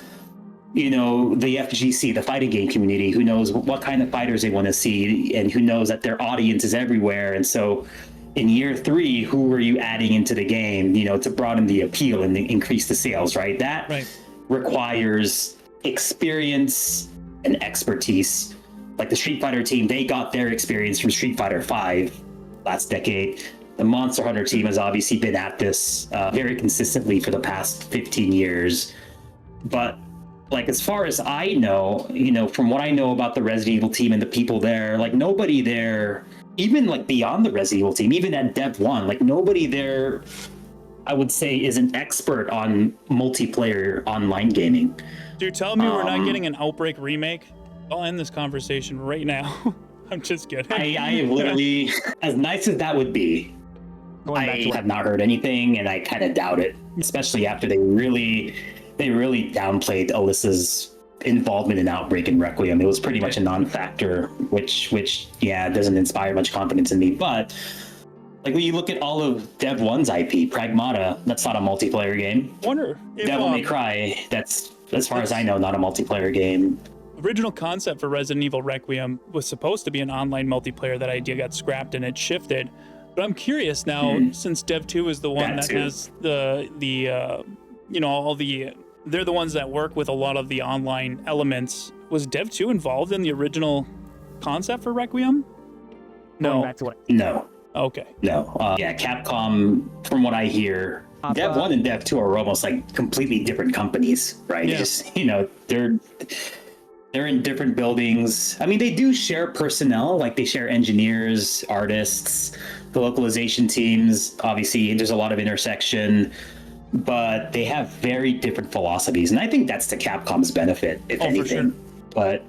you know, the FGC, the fighting game community, who knows what kind of fighters they want to see and who knows that their audience is everywhere. And so in year 3, who are you adding into the game, you know, to broaden the appeal and increase the sales, right? That requires experience and expertise. Like the Street Fighter team, they got their experience from Street Fighter 5 last decade. The Monster Hunter team has obviously been at this very consistently for the past 15 years. But like, as far as I know, you know, from what I know about the Resident Evil team and the people there, like nobody there, even like beyond the Resident Evil team, even at Dev 1, like nobody there, I would say, is an expert on multiplayer online gaming. Dude, tell me we're not getting an Outbreak remake. I'll end this conversation right now. I'm just kidding. I have literally, as nice as that would be, I have not heard anything, and I kind of doubt it, especially after they really downplayed Alyssa's involvement in Outbreak and Requiem. It was pretty much a non-factor, which doesn't inspire much confidence in me. But like when you look at all of Dev 1's IP, Pragmata, that's not a multiplayer game. Wonder if, Devil May Cry, that's, as far as I know, not a multiplayer game. Original concept for Resident Evil Requiem was supposed to be an online multiplaire. That idea got scrapped and it shifted. But I'm curious now, since Dev 2 is the one that has the you know, all the, they're the ones that work with a lot of the online elements. Was Dev 2 involved in the original concept for Requiem? No. Back to what? No. Okay. No. Capcom, from what I hear, Dev 1 and Dev 2 are almost like completely different companies, right? Yeah. Just, you know, they're in different buildings. I mean, they do share personnel, like they share engineers, artists, the localization teams. Obviously, there's a lot of intersection, but they have very different philosophies. And I think that's to Capcom's benefit, if anything. For sure. But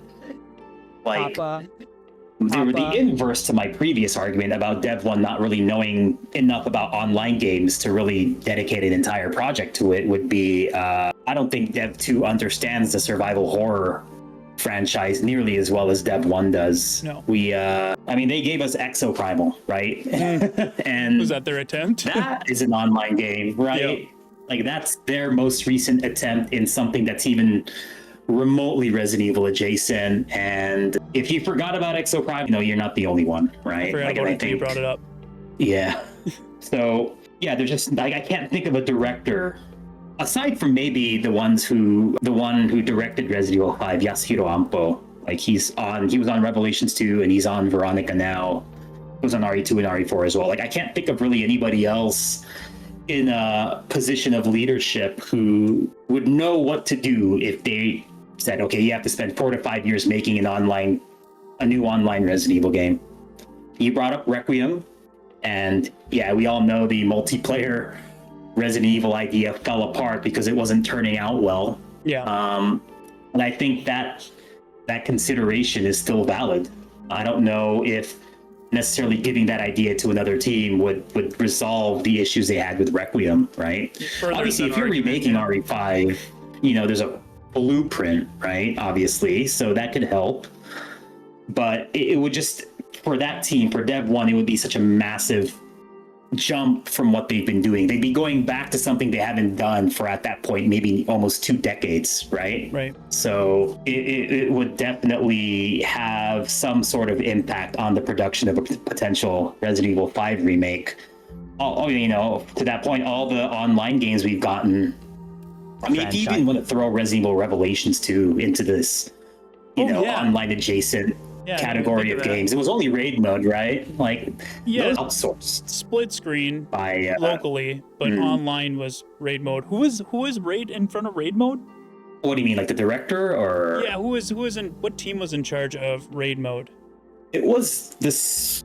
like, they were the inverse to my previous argument about Dev 1 not really knowing enough about online games to really dedicate an entire project to it would be, I don't think Dev 2 understands the survival horror franchise nearly as well as Dev 1 does. No. I mean, they gave us Exoprimal, right? And was that their attempt? That is an online game, right? Yep. Like that's their most recent attempt in something that's even remotely Resident Evil adjacent. And if you forgot about Exoprimal, you know, you're not the only one, right? I forgot about it until you brought it up. Yeah. So yeah, they're just like, I can't think of a director aside from maybe the one who directed Resident Evil 5, Yasuhiro Ampo. Like he was on Revelations 2 and he's on Veronica now. He was on RE2 and RE4 as well. Like I can't think of really anybody else in a position of leadership who would know what to do if they said, okay, you have to spend 4 to 5 years making a new online Resident Evil game. You brought up Requiem, and yeah, we all know the multiplayer Resident Evil idea fell apart because it wasn't turning out well. Yeah. And I think that consideration is still valid. I don't know if necessarily giving that idea to another team would resolve the issues they had with Requiem, right? Obviously, if you're remaking RE5, you know, there's a blueprint, right? Obviously, so that could help. But it would just, for that team, for Dev 1, it would be such a massive jump from what they've been doing. They'd be going back to something they haven't done for, at that point, maybe almost 2 decades, right? Right. So it would definitely have some sort of impact on the production of a potential Resident Evil 5 remake. You know, to that point, all the online games we've gotten I mean, if you even want to throw Resident Evil Revelations 2 into this, online adjacent category of games, it was only raid mode, right? Like, those outsourced. Split screen by locally, but online was raid mode. Who was raid in front of raid mode? What do you mean, like the director, or? Yeah, what team was in charge of raid mode? It was this.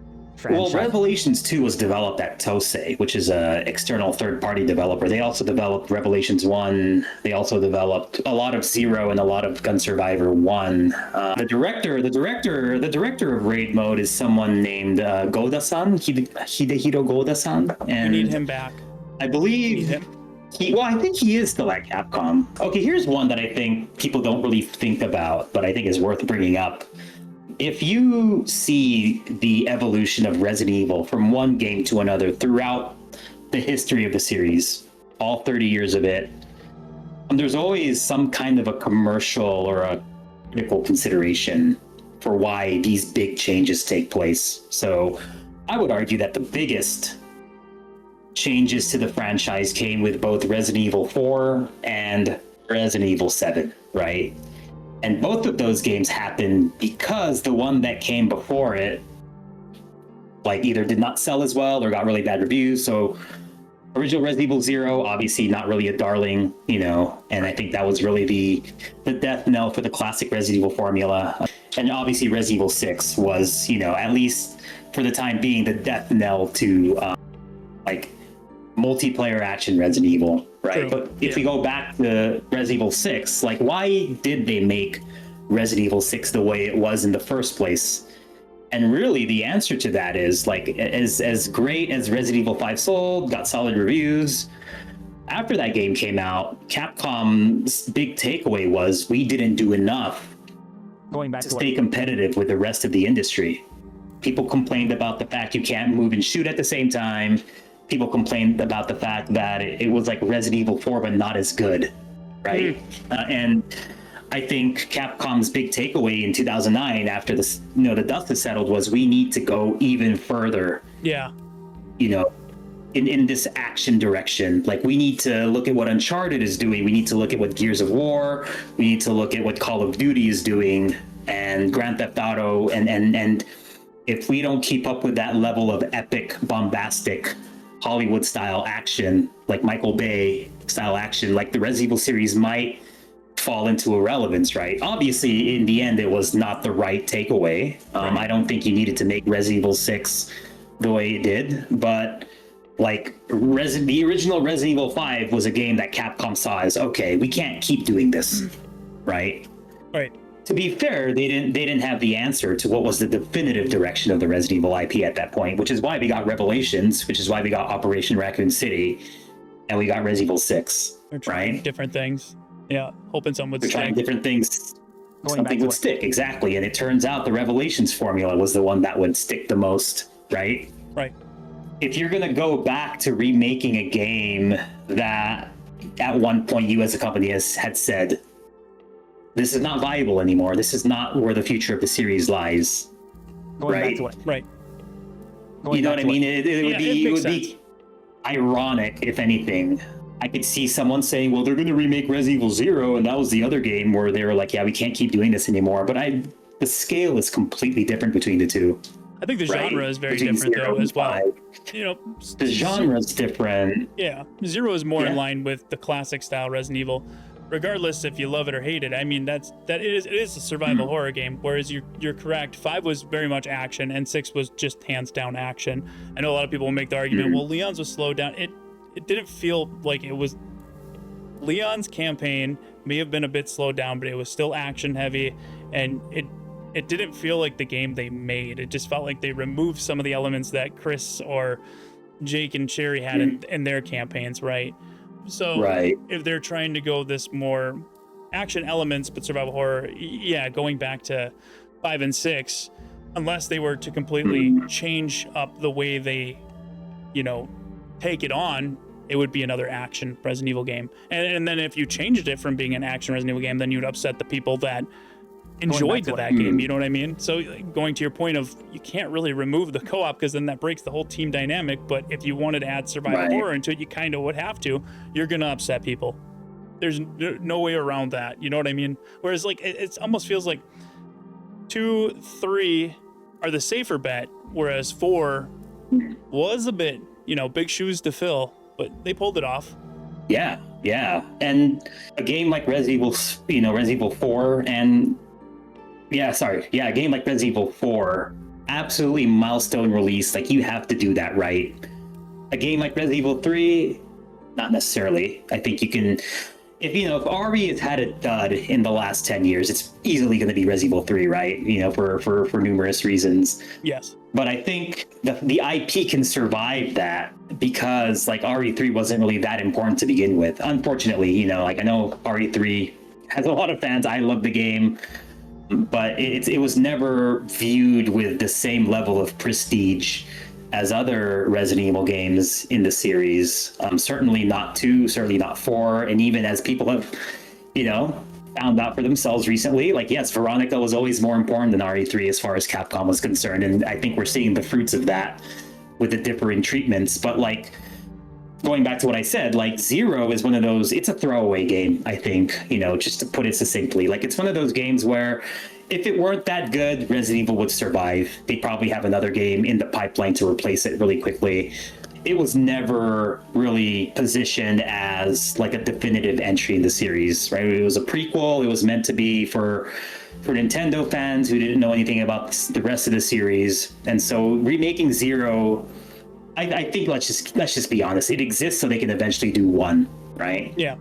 Well, Revelations 2 was developed at Tosei, which is an external third-party developer. They also developed Revelations 1. They also developed a lot of Zero and a lot of Gun Survivor 1. The director of Raid Mode is someone named Goda-san, Hidehiro Goda-san. And we need him back. I believe I think he is still at Capcom. Okay, here's one that I think people don't really think about, but I think is worth bringing up. If you see the evolution of Resident Evil from one game to another throughout the history of the series, all 30 years of it, there's always some kind of a commercial or a critical consideration for why these big changes take place. So I would argue that the biggest changes to the franchise came with both Resident Evil 4 and Resident Evil 7, right? And both of those games happened because the one that came before it, like, either did not sell as well or got really bad reviews. So original Resident Evil 0, obviously not really a darling, and I think that was really the death knell for the classic Resident Evil formula. And obviously Resident Evil 6 was, at least for the time being, the death knell to multiplayer action Resident Evil, right? True. But if we go back to Resident Evil 6, like, why did they make Resident Evil 6 the way it was in the first place? And really the answer to that is, like, as great as Resident Evil 5 sold, got solid reviews, after that game came out, Capcom's big takeaway was we didn't do enough to stay competitive with the rest of the industry. People complained about the fact you can't move and shoot at the same time. People complained about the fact that it was like Resident Evil 4, but not as good, right? And I think Capcom's big takeaway in 2009, after this, the dust has settled, was we need to go even further. Yeah. In this action direction. Like, we need to look at what Uncharted is doing. We need to look at what Gears of War. We need to look at what Call of Duty is doing, and Grand Theft Auto. And if we don't keep up with that level of epic, bombastic Hollywood style action, like Michael Bay style action, like the Resident Evil series might fall into irrelevance, right? Obviously, in the end, it was not the right takeaway. I don't think you needed to make Resident Evil 6 the way it did, but like the original Resident Evil 5 was a game that Capcom saw as, okay, we can't keep doing this, right? Right. To be fair, they didn't have the answer to what was the definitive direction of the Resident Evil IP at that point, which is why we got Revelations, which is why we got Operation Raccoon City, and we got Resident Evil 6, They're trying right? different things. Yeah, hoping something would They're stick. trying different things. Something would stick, exactly. And it turns out the Revelations formula was the one that would stick the most, right? Right. If you're going to go back to remaking a game that at one point you as a company had said, this is not viable anymore, this is not where the future of the series lies, right? Right. You know what I mean? It would be ironic, if anything. I could see someone saying, well, they're going to remake Resident Evil 0, and that was the other game where they were like, yeah, we can't keep doing this anymore. But the scale is completely different between the two. I think the genre is very different, though, as well. The genre is different. Yeah, 0 is more in line with the classic style Resident Evil. Regardless if you love it or hate it, I mean, it is a survival horror game. Whereas you're correct, 5 was very much action, and 6 was just hands down action. I know a lot of people will make the argument, well, Leon's was slowed down. It didn't feel like it was. Leon's campaign may have been a bit slowed down, but it was still action heavy, and it didn't feel like the game they made. It just felt like they removed some of the elements that Chris or Jake and Cherry had in their campaigns, right? So if they're trying to go this more action elements but survival horror, going back to 5 and 6, unless they were to completely change up the way they, take it on, it would be another action Resident Evil game. And then if you changed it from being an action Resident Evil game, then you'd upset the people that enjoyed that game, you know what I mean? So going to your point of, you can't really remove the co-op because then that breaks the whole team dynamic, but if you wanted to add survival horror into it, you kind of would have to. You're going to upset people. There's no way around that. You know what I mean? Whereas like it almost feels like 2, 3 are the safer bet, whereas 4 was a bit, big shoes to fill, but they pulled it off. Yeah. And a game like Resident Evil 4 and a game like Resident Evil 4, absolutely milestone release. Like, you have to do that right. A game like Resident Evil 3, not necessarily. I think you can, if RE has had a dud in the last 10 years, it's easily going to be Resident Evil 3, right? For numerous reasons. Yes. But I think the IP can survive that because like RE3 wasn't really that important to begin with. Unfortunately, I know RE3 has a lot of fans. I love the game, but it was never viewed with the same level of prestige as other Resident Evil games in the series. Certainly not 2, certainly not 4, and even as people have, found out for themselves recently, like, yes, Veronica was always more important than RE3 as far as Capcom was concerned, and I think we're seeing the fruits of that with the differing treatments. But like, going back to what I said, like, Zero is one of those, it's a throwaway game, I think, just to put it succinctly. Like, it's one of those games where if it weren't that good, Resident Evil would survive. They'd probably have another game in the pipeline to replace it really quickly. It was never really positioned as like a definitive entry in the series, right? It was a prequel. It was meant to be for Nintendo fans who didn't know anything about the rest of the series. And so remaking Zero, I think let's just be honest, it exists so they can eventually do 1, right? Yeah.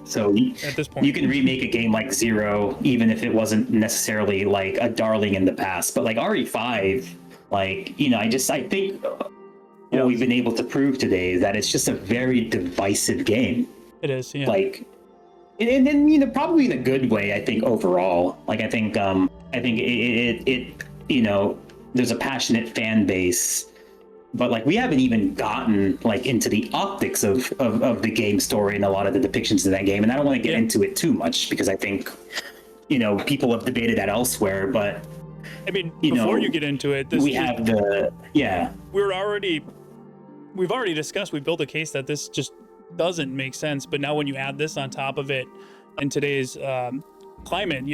So at this point, you can remake a game like Zero, even if it wasn't necessarily like a darling in the past. But like RE5, like, I think what we've been able to prove today is that it's just a very divisive game. It is, yeah. Like, and probably in a good way, I think, overall. Like, I think it there's a passionate fan base, but like, we haven't even gotten like into the optics of the game story and a lot of the depictions in that game. And I don't want to get into it too much because I think, people have debated that elsewhere, but I mean, before you get into it, we've already discussed, we built a case that this just doesn't make sense. But now when you add this on top of it in today's climate,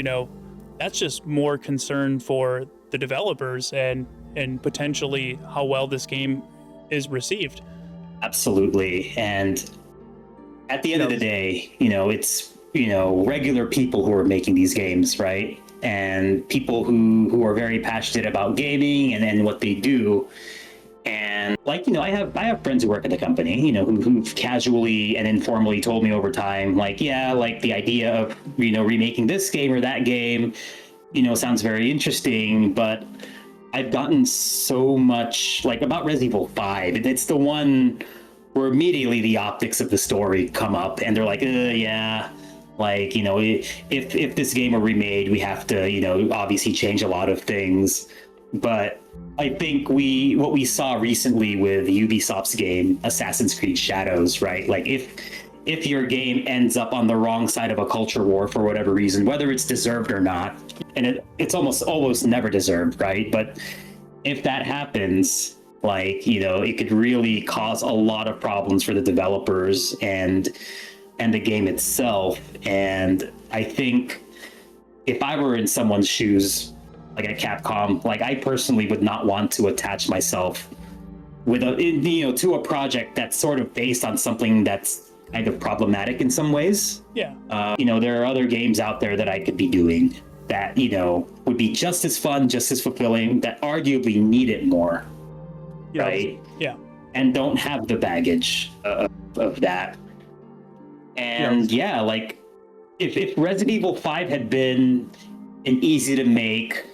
that's just more concern for the developers and potentially how well this game is received. Absolutely. And at the end of the day, it's, regular people who are making these games, right? And people who are very passionate about gaming and what they do. And like, I have friends who work at the company, who've casually and informally told me over time, like, yeah, like the idea of, remaking this game or that game, sounds very interesting, but I've gotten so much like about Resident Evil 5. It's the one where immediately the optics of the story come up and they're like, yeah, like, if this game were remade, we have to, obviously change a lot of things. But I think what we saw recently with Ubisoft's game, Assassin's Creed Shadows, right? Like, if your game ends up on the wrong side of a culture war for whatever reason, whether it's deserved or not, and it's almost never deserved, right? But if that happens, like, it could really cause a lot of problems for the developers and the game itself. And I think if I were in someone's shoes, like at Capcom, like, I personally would not want to attach myself with to a project that's sort of based on something that's kind of problematic in some ways. Yeah. There are other games out there that I could be doing that, would be just as fun, just as fulfilling, that arguably need it more. Yes. Right? Yeah. And don't have the baggage of that. And like, if Resident Evil 5 had been an easy to make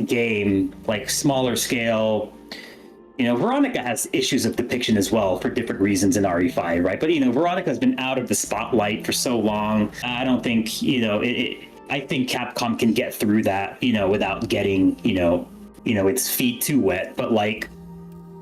game, like smaller scale, Veronica has issues of depiction as well for different reasons in RE5, right? But Veronica has been out of the spotlight for so long. I don't think I think Capcom can get through that, without getting its feet too wet. But like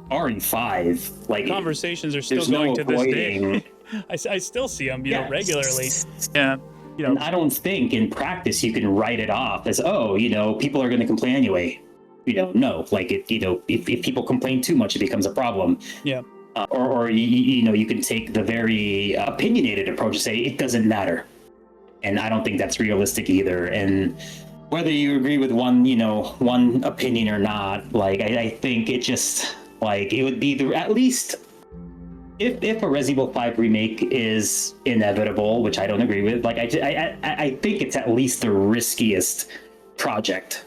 RE5, like, conversations are still going to this day. I still see them, regularly. Yeah. And I don't think in practice you can write it off as, people are going to complain anyway. No, like, if people complain too much, it becomes a problem. Yeah. or you know, you can take the very opinionated approach and say it doesn't matter, and I don't think that's realistic either. And whether you agree with one opinion or not, like I think it just like it would be at least if a Resident Evil 5 remake is inevitable, which I don't agree with, like I think it's at least the riskiest project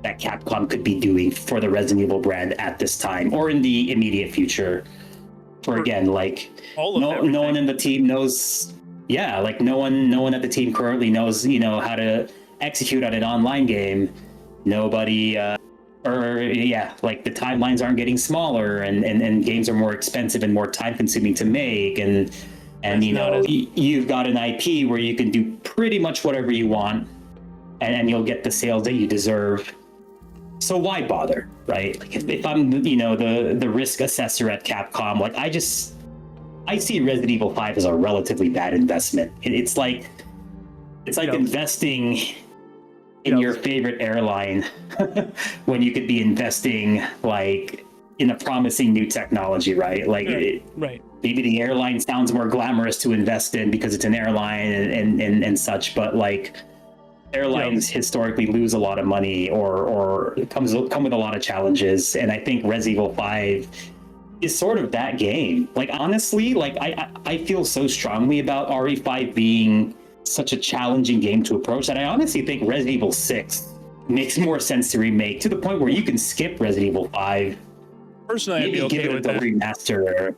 that Capcom could be doing for the Resident Evil brand at this time or in the immediate future. For again, like no one in the team knows. Yeah, like no one at the team currently knows, how to execute on an online game. Nobody, like the timelines aren't getting smaller, and games are more expensive and more time consuming to make, and you've got an IP where you can do pretty much whatever you want, and you'll get the sales that you deserve. So why bother, right? Like if I'm, the risk assessor at Capcom, like I see Resident Evil 5 as a relatively bad investment. It's like investing in your favorite airline when you could be investing like in a promising new technology, right? Like right. Maybe the airline sounds more glamorous to invest in because it's an airline and such, but like airlines historically lose a lot of money or come with a lot of challenges, and I think Resident Evil 5 is sort of that game. Like honestly, like I feel so strongly about RE5 being such a challenging game to approach that I honestly think Resident Evil 6 makes more sense to remake, to the point where you can skip Resident Evil 5. Personally, I'd be okay with that. Remaster.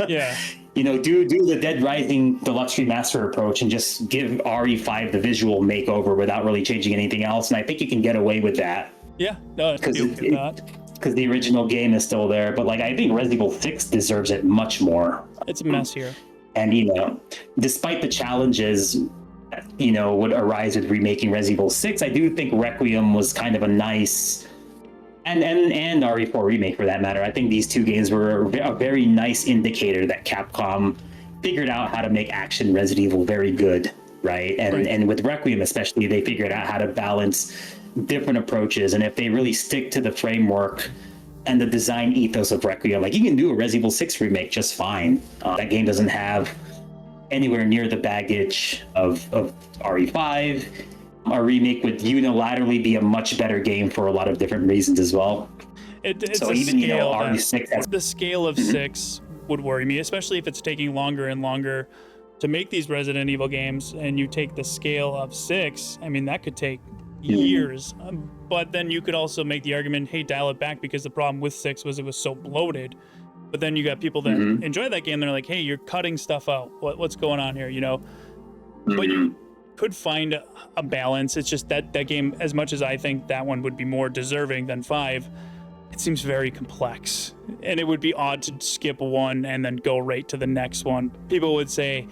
Yeah. Do the Dead Rising Deluxe Remaster approach and just give RE5 the visual makeover without really changing anything else. And I think you can get away with that. Yeah, no, because the original game is still there. But like, I think Resident Evil 6 deserves it much more. It's a mess here. And despite the challenges that, would arise with remaking Resident Evil 6, I do think Requiem was kind of a nice, and RE4 Remake for that matter. I think these two games were a very nice indicator that Capcom figured out how to make action Resident Evil very good, right? And with Requiem especially, they figured out how to balance different approaches. And if they really stick to the framework and the design ethos of Requiem, like you can do a Resident Evil 6 remake just fine. That game doesn't have anywhere near the baggage of RE5. A remake would unilaterally be a much better game for a lot of different reasons as well. It's so a even scale RE6 the scale of 6 would worry me, especially if it's taking longer and longer to make these Resident Evil games, and you take the scale of 6. I mean, that could take years. But then you could also make the argument, hey, dial it back, because the problem with 6 was it was so bloated. But then you got people that enjoy that game, they're like, hey, you're cutting stuff out. What's going on here, But you could find a balance. It's just that game, as much as I think that one would be more deserving than 5, it seems very complex, and it would be odd to skip one and then go right to the next one. People would say,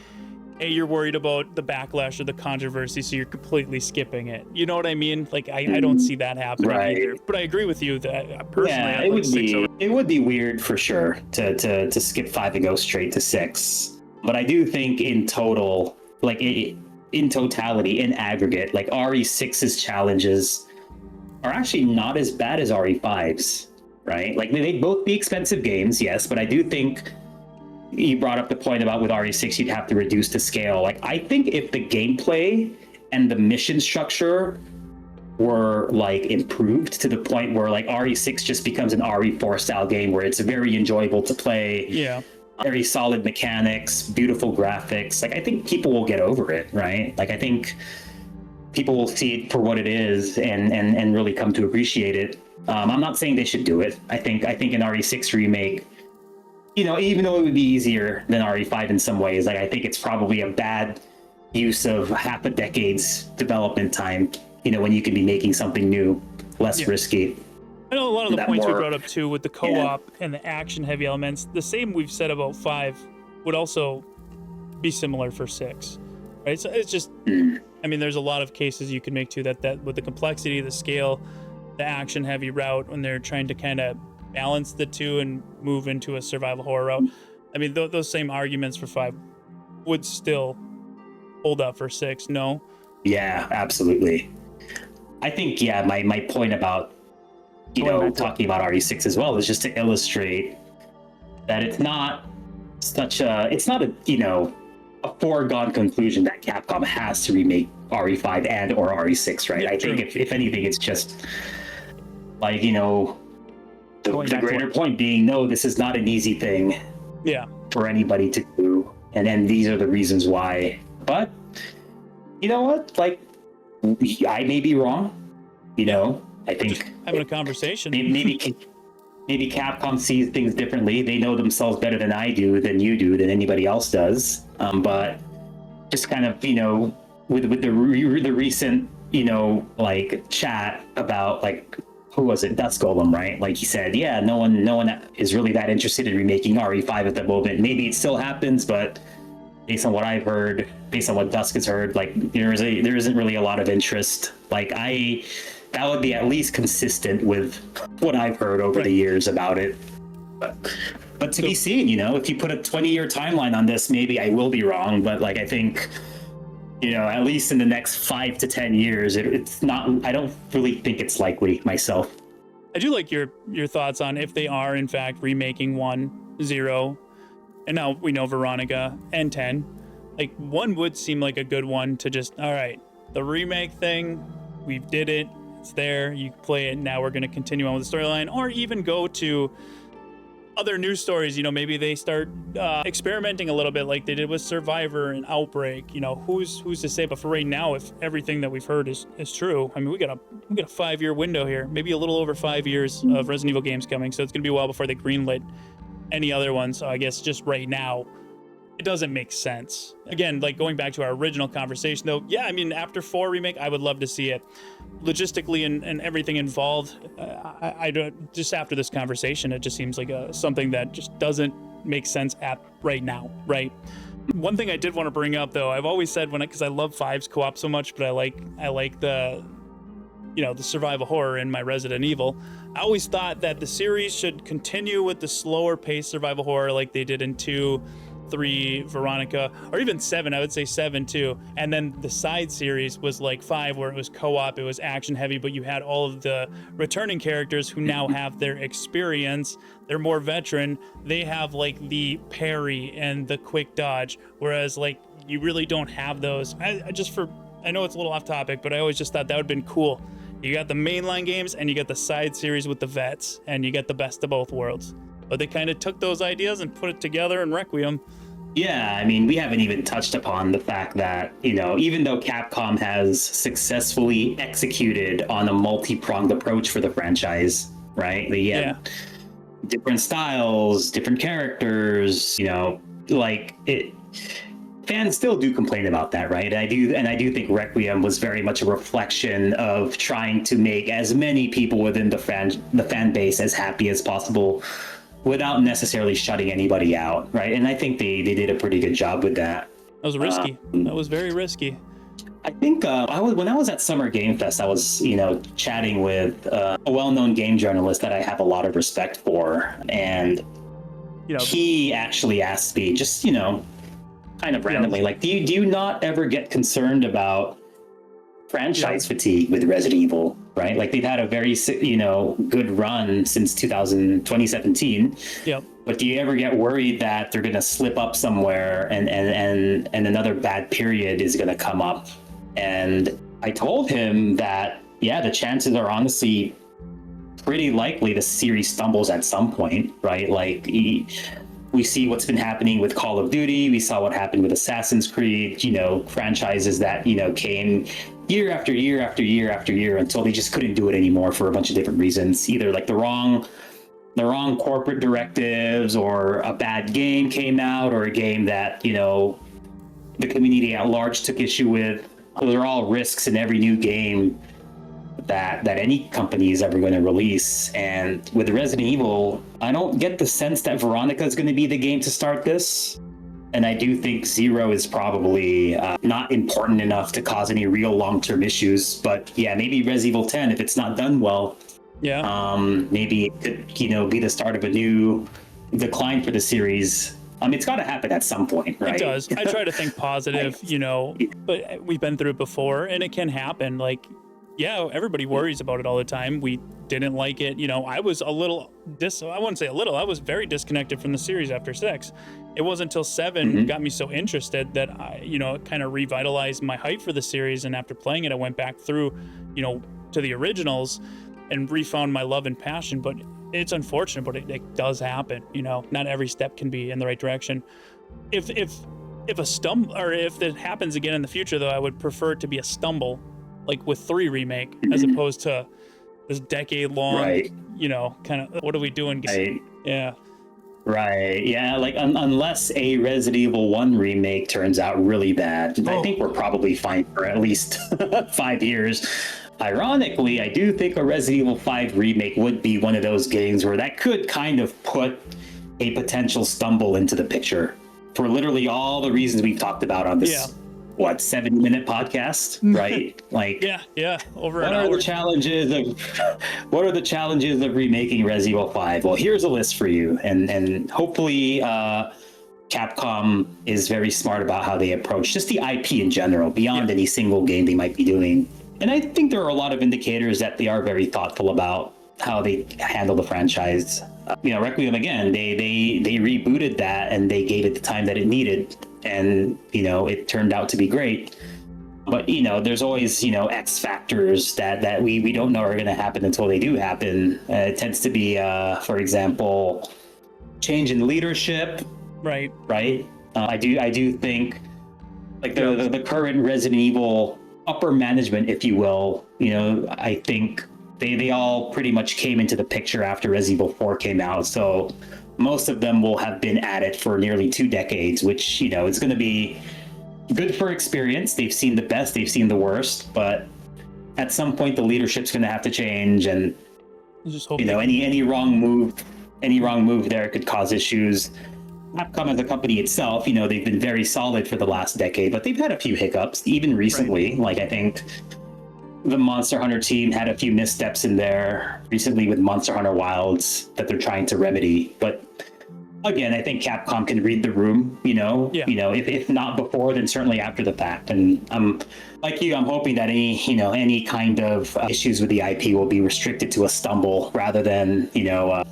hey, you're worried about the backlash or the controversy, so you're completely skipping it. You know what I mean? Like I don't see that happening either. But I agree with you that personally, it would be weird for sure to skip 5 and go straight to 6. But I do think in total, in totality, in aggregate, like RE6's challenges are actually not as bad as RE5's, right? Like they'd both be expensive games, yes, but I do think you brought up the point about with RE6 you'd have to reduce the scale. Like I think if the gameplay and the mission structure were like improved to the point where like RE6 just becomes an RE4 style game where it's very enjoyable to play. Yeah. Very solid mechanics, beautiful graphics. Like I think people will get over it, right? Like I think people will see it for what it is and really come to appreciate it. I'm not saying they should do it. I think an RE6 remake, even though it would be easier than RE5 in some ways, like I think it's probably a bad use of half a decade's development time, when you could be making something new, less risky. I know a lot of the points we brought up too with the co-op and the action-heavy elements. The same we've said about 5 would also be similar for 6, right? So it's just, I mean, there's a lot of cases you can make too that with the complexity, the scale, the action-heavy route, when they're trying to kind of balance the two and move into a survival horror route. I mean, those same arguments for 5 would still hold up for 6. No? Yeah, absolutely. I think, my point about talking about RE6 as well is just to illustrate that it's not such a, it's not a, a foregone conclusion that Capcom has to remake RE5 and or RE6, right? Yeah, I think if anything, it's just like, the greater point being, no, this is not an easy thing for anybody to do. And then these are the reasons why. But you know what? Like, I may be wrong. I think just having a conversation. Maybe Capcom sees things differently. They know themselves better than I do, than you do, than anybody else does. But just kind of, with the recent, like chat about like, who was it? Dust Golem, right? Like he said, yeah, no one is really that interested in remaking RE5 at the moment. Maybe it still happens, but based on what I've heard, based on what Dusk has heard, like there isn't really a lot of interest. Like that would be at least consistent with what I've heard over the years about it. But to be seen, if you put a 20-year timeline on this, maybe I will be wrong. But like I think, at least in the next 5 to 10 years, it's not. I don't really think it's likely myself. I do like your thoughts on if they are in fact remaking 1, 0, and now we know Veronica and 10. Like 1 would seem like a good one to just, all right, the remake thing, we did it, it's there, you play it, now we're going to continue on with the storyline, or even go to other news stories. Maybe they start experimenting a little bit like they did with Survivor and Outbreak. Who's to say? But for right now, if everything that we've heard is true, I mean, we got a 5-year window here, maybe a little over 5 years of Resident Evil games coming, so it's gonna be a while before they greenlit any other ones. So I guess just right now, it doesn't make sense. Again, like going back to our original conversation though, yeah, I mean, after 4 remake, I would love to see it. Logistically and everything involved, I don't, just after this conversation, it just seems like something that just doesn't make sense at right now, right? One thing I did want to bring up though, I've always said because I love 5's co-op so much, but I like the the survival horror in my Resident Evil. I always thought that the series should continue with the slower paced survival horror like they did in 2, 3, Veronica, or even 7. I would say 7 too. And then the side series was like 5, where it was co-op, it was action heavy, but you had all of the returning characters who now have their experience. They're more veteran. They have like the parry and the quick dodge, whereas like you really don't have those. I know it's a little off topic, but I always just thought that would have been cool. You got the mainline games and you got the side series with the vets, and you get the best of both worlds. But they kind of took those ideas and put it together in Requiem. Yeah, I mean, we haven't even touched upon the fact that, even though Capcom has successfully executed on a multi-pronged approach for the franchise, right? They have different styles, different characters, like it. Fans still do complain about that, right? I do think Requiem was very much a reflection of trying to make as many people within the fan base as happy as possible, without necessarily shutting anybody out, right? And I think they did a pretty good job with that. That was risky. That was very risky. I think when I was at Summer Game Fest, I was chatting with a well-known game journalist that I have a lot of respect for, and he actually asked me just kind of randomly, like, do you not ever get concerned about franchise fatigue with Resident Evil, right? Like they've had a very good run since 2017. Yep. But do you ever get worried that they're gonna slip up somewhere and another bad period is gonna come up? And I told him that the chances are honestly pretty likely the series stumbles at some point, right? Like we see what's been happening with Call of Duty. We saw what happened with Assassin's Creed, franchises that, came year after year after year after year until they just couldn't do it anymore for a bunch of different reasons. Either like the wrong corporate directives, or a bad game came out, or a game that, the community at large took issue with. Those are all risks in every new game that any company is ever going to release. And with Resident Evil, I don't get the sense that Veronica is going to be the game to start this. And I do think 0 is probably not important enough to cause any real long-term issues. But yeah, maybe Resident Evil 10, if it's not done well, maybe it could, be the start of a new decline for the series. It's got to happen at some point, right? It does. I try to think positive, but we've been through it before, and it can happen. Like, yeah, everybody worries about it all the time. We didn't like it. You know, I was a little I wouldn't say a little, I was very disconnected from the series after 6. It wasn't until 7 got me so interested that I, you know, it kind of revitalized my hype for the series. And after playing it, I went back through, you know, to the originals and refound my love and passion. But it's unfortunate, but it does happen. You know, not every step can be in the right direction. If a stumble, or if it happens again in the future, though, I would prefer it to be a stumble, like with 3 Remake, as opposed to this decade-long, you know, kind of, what are we doing? Right. Yeah. Right. Yeah. Like unless a Resident Evil 1 remake turns out really bad, I think we're probably fine for at least 5 years. Ironically, I do think a Resident Evil 5 remake would be one of those games where that could kind of put a potential stumble into the picture for literally all the reasons we've talked about on this, 70-minute podcast, right? Like, over what an are hour. the challenges of remaking Resident Evil 5? Well, here's a list for you, and hopefully Capcom is very smart about how they approach just the IP in general, beyond any single game they might be doing. And I think there are a lot of indicators that they are very thoughtful about how they handle the franchise. You know, Requiem, again, they rebooted that and they gave it the time that it needed, and you know, it turned out to be great. But you know, there's always, you know, X factors that we don't know are going to happen until they do happen. It tends to be, for example, change in leadership. Right. I do think, like, the current Resident Evil upper management, if you will, you know, I think they all pretty much came into the picture after Resident Evil 4 came out. So most of them will have been at it for nearly 2 decades, which, you know, it's going to be good for experience. They've seen the best, they've seen the worst, but at some point the leadership's going to have to change, and you know, any wrong move there could cause issues. Capcom as a company itself, you know, they've been very solid for the last decade, but they've had a few hiccups, even recently. Like, I think the Monster Hunter team had a few missteps in there recently with Monster Hunter Wilds that they're trying to remedy. But again, I think Capcom can read the room, you know, if not before, then certainly after the fact. And I'm like you, I'm hoping that any kind of issues with the IP will be restricted to a stumble rather than, you know,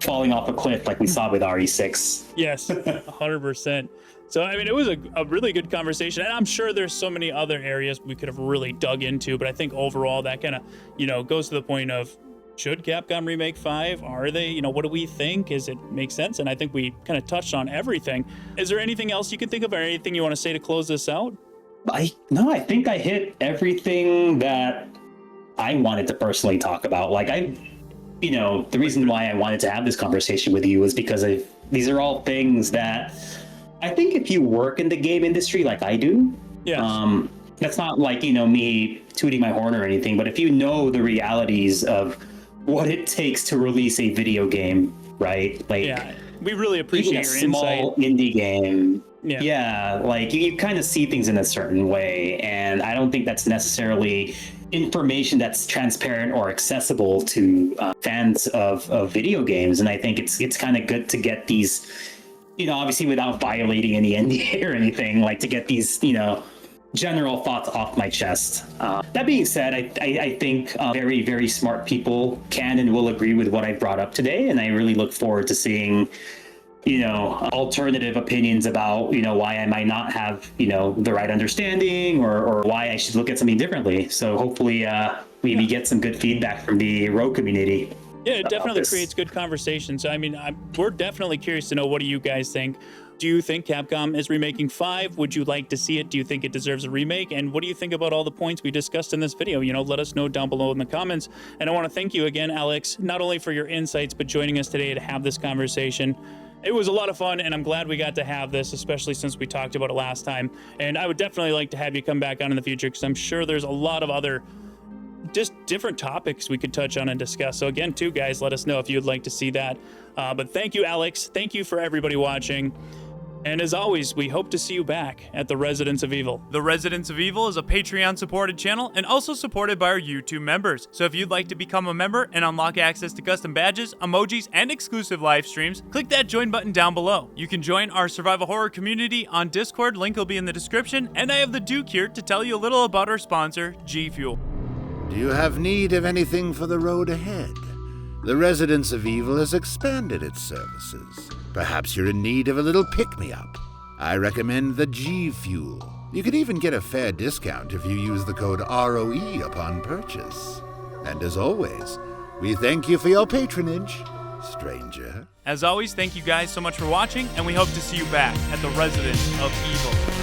falling off a cliff like we saw with RE6. Yes, 100%. So, I mean, it was a really good conversation, and I'm sure there's so many other areas we could have really dug into, but I think overall that kind of, you know, goes to the point of, should Capcom remake 5? Are they, you know, what do we think? Is it make sense? And I think we kind of touched on everything. Is there anything else you can think of, or anything you want to say to close this out? I think I hit everything that I wanted to personally talk about. Like, you know, the reason why I wanted to have this conversation with you was because these are all things that I think if you work in the game industry like I do, that's not like, you know, me tooting my horn or anything, but if you know the realities of what it takes to release a video game, right? Like, we really appreciate your small insight. Indie game. Like you kind of see things in a certain way, and I don't think that's necessarily information that's transparent or accessible to fans of video games. And I think it's kind of good to get these, you know, obviously without violating any NDA or anything, like to get these, you know, general thoughts off my chest. That being said, I think very, very smart people can and will agree with what I brought up today, and I really look forward to seeing, you know, alternative opinions about, you know, why I might not have, you know, the right understanding, or why I should look at something differently. So hopefully we get some good feedback from the ROE community. Yeah, it definitely creates good conversation. So, I mean, we're definitely curious to know, what do you guys think? Do you think Capcom is remaking 5? Would you like to see it? Do you think it deserves a remake? And what do you think about all the points we discussed in this video? You know, let us know down below in the comments. And I want to thank you again, Alex, not only for your insights, but joining us today to have this conversation. It was a lot of fun, and I'm glad we got to have this, especially since we talked about it last time. And I would definitely like to have you come back on in the future, because I'm sure there's a lot of other just different topics we could touch on and discuss. So again, too, guys, let us know if you'd like to see that. But thank you, Alex. Thank you for everybody watching. And as always, we hope to see you back at the Residents of Evil. The Residents of Evil is a Patreon-supported channel and also supported by our YouTube members. So if you'd like to become a member and unlock access to custom badges, emojis, and exclusive live streams, click that join button down below. You can join our survival horror community on Discord, link will be in the description, and I have the Duke here to tell you a little about our sponsor, G Fuel. Do you have need of anything for the road ahead? The Residence of Evil has expanded its services. Perhaps you're in need of a little pick-me-up. I recommend the G Fuel. You can even get a fair discount if you use the code ROE upon purchase. And as always, we thank you for your patronage, stranger. As always, thank you guys so much for watching, and we hope to see you back at the Residence of Evil.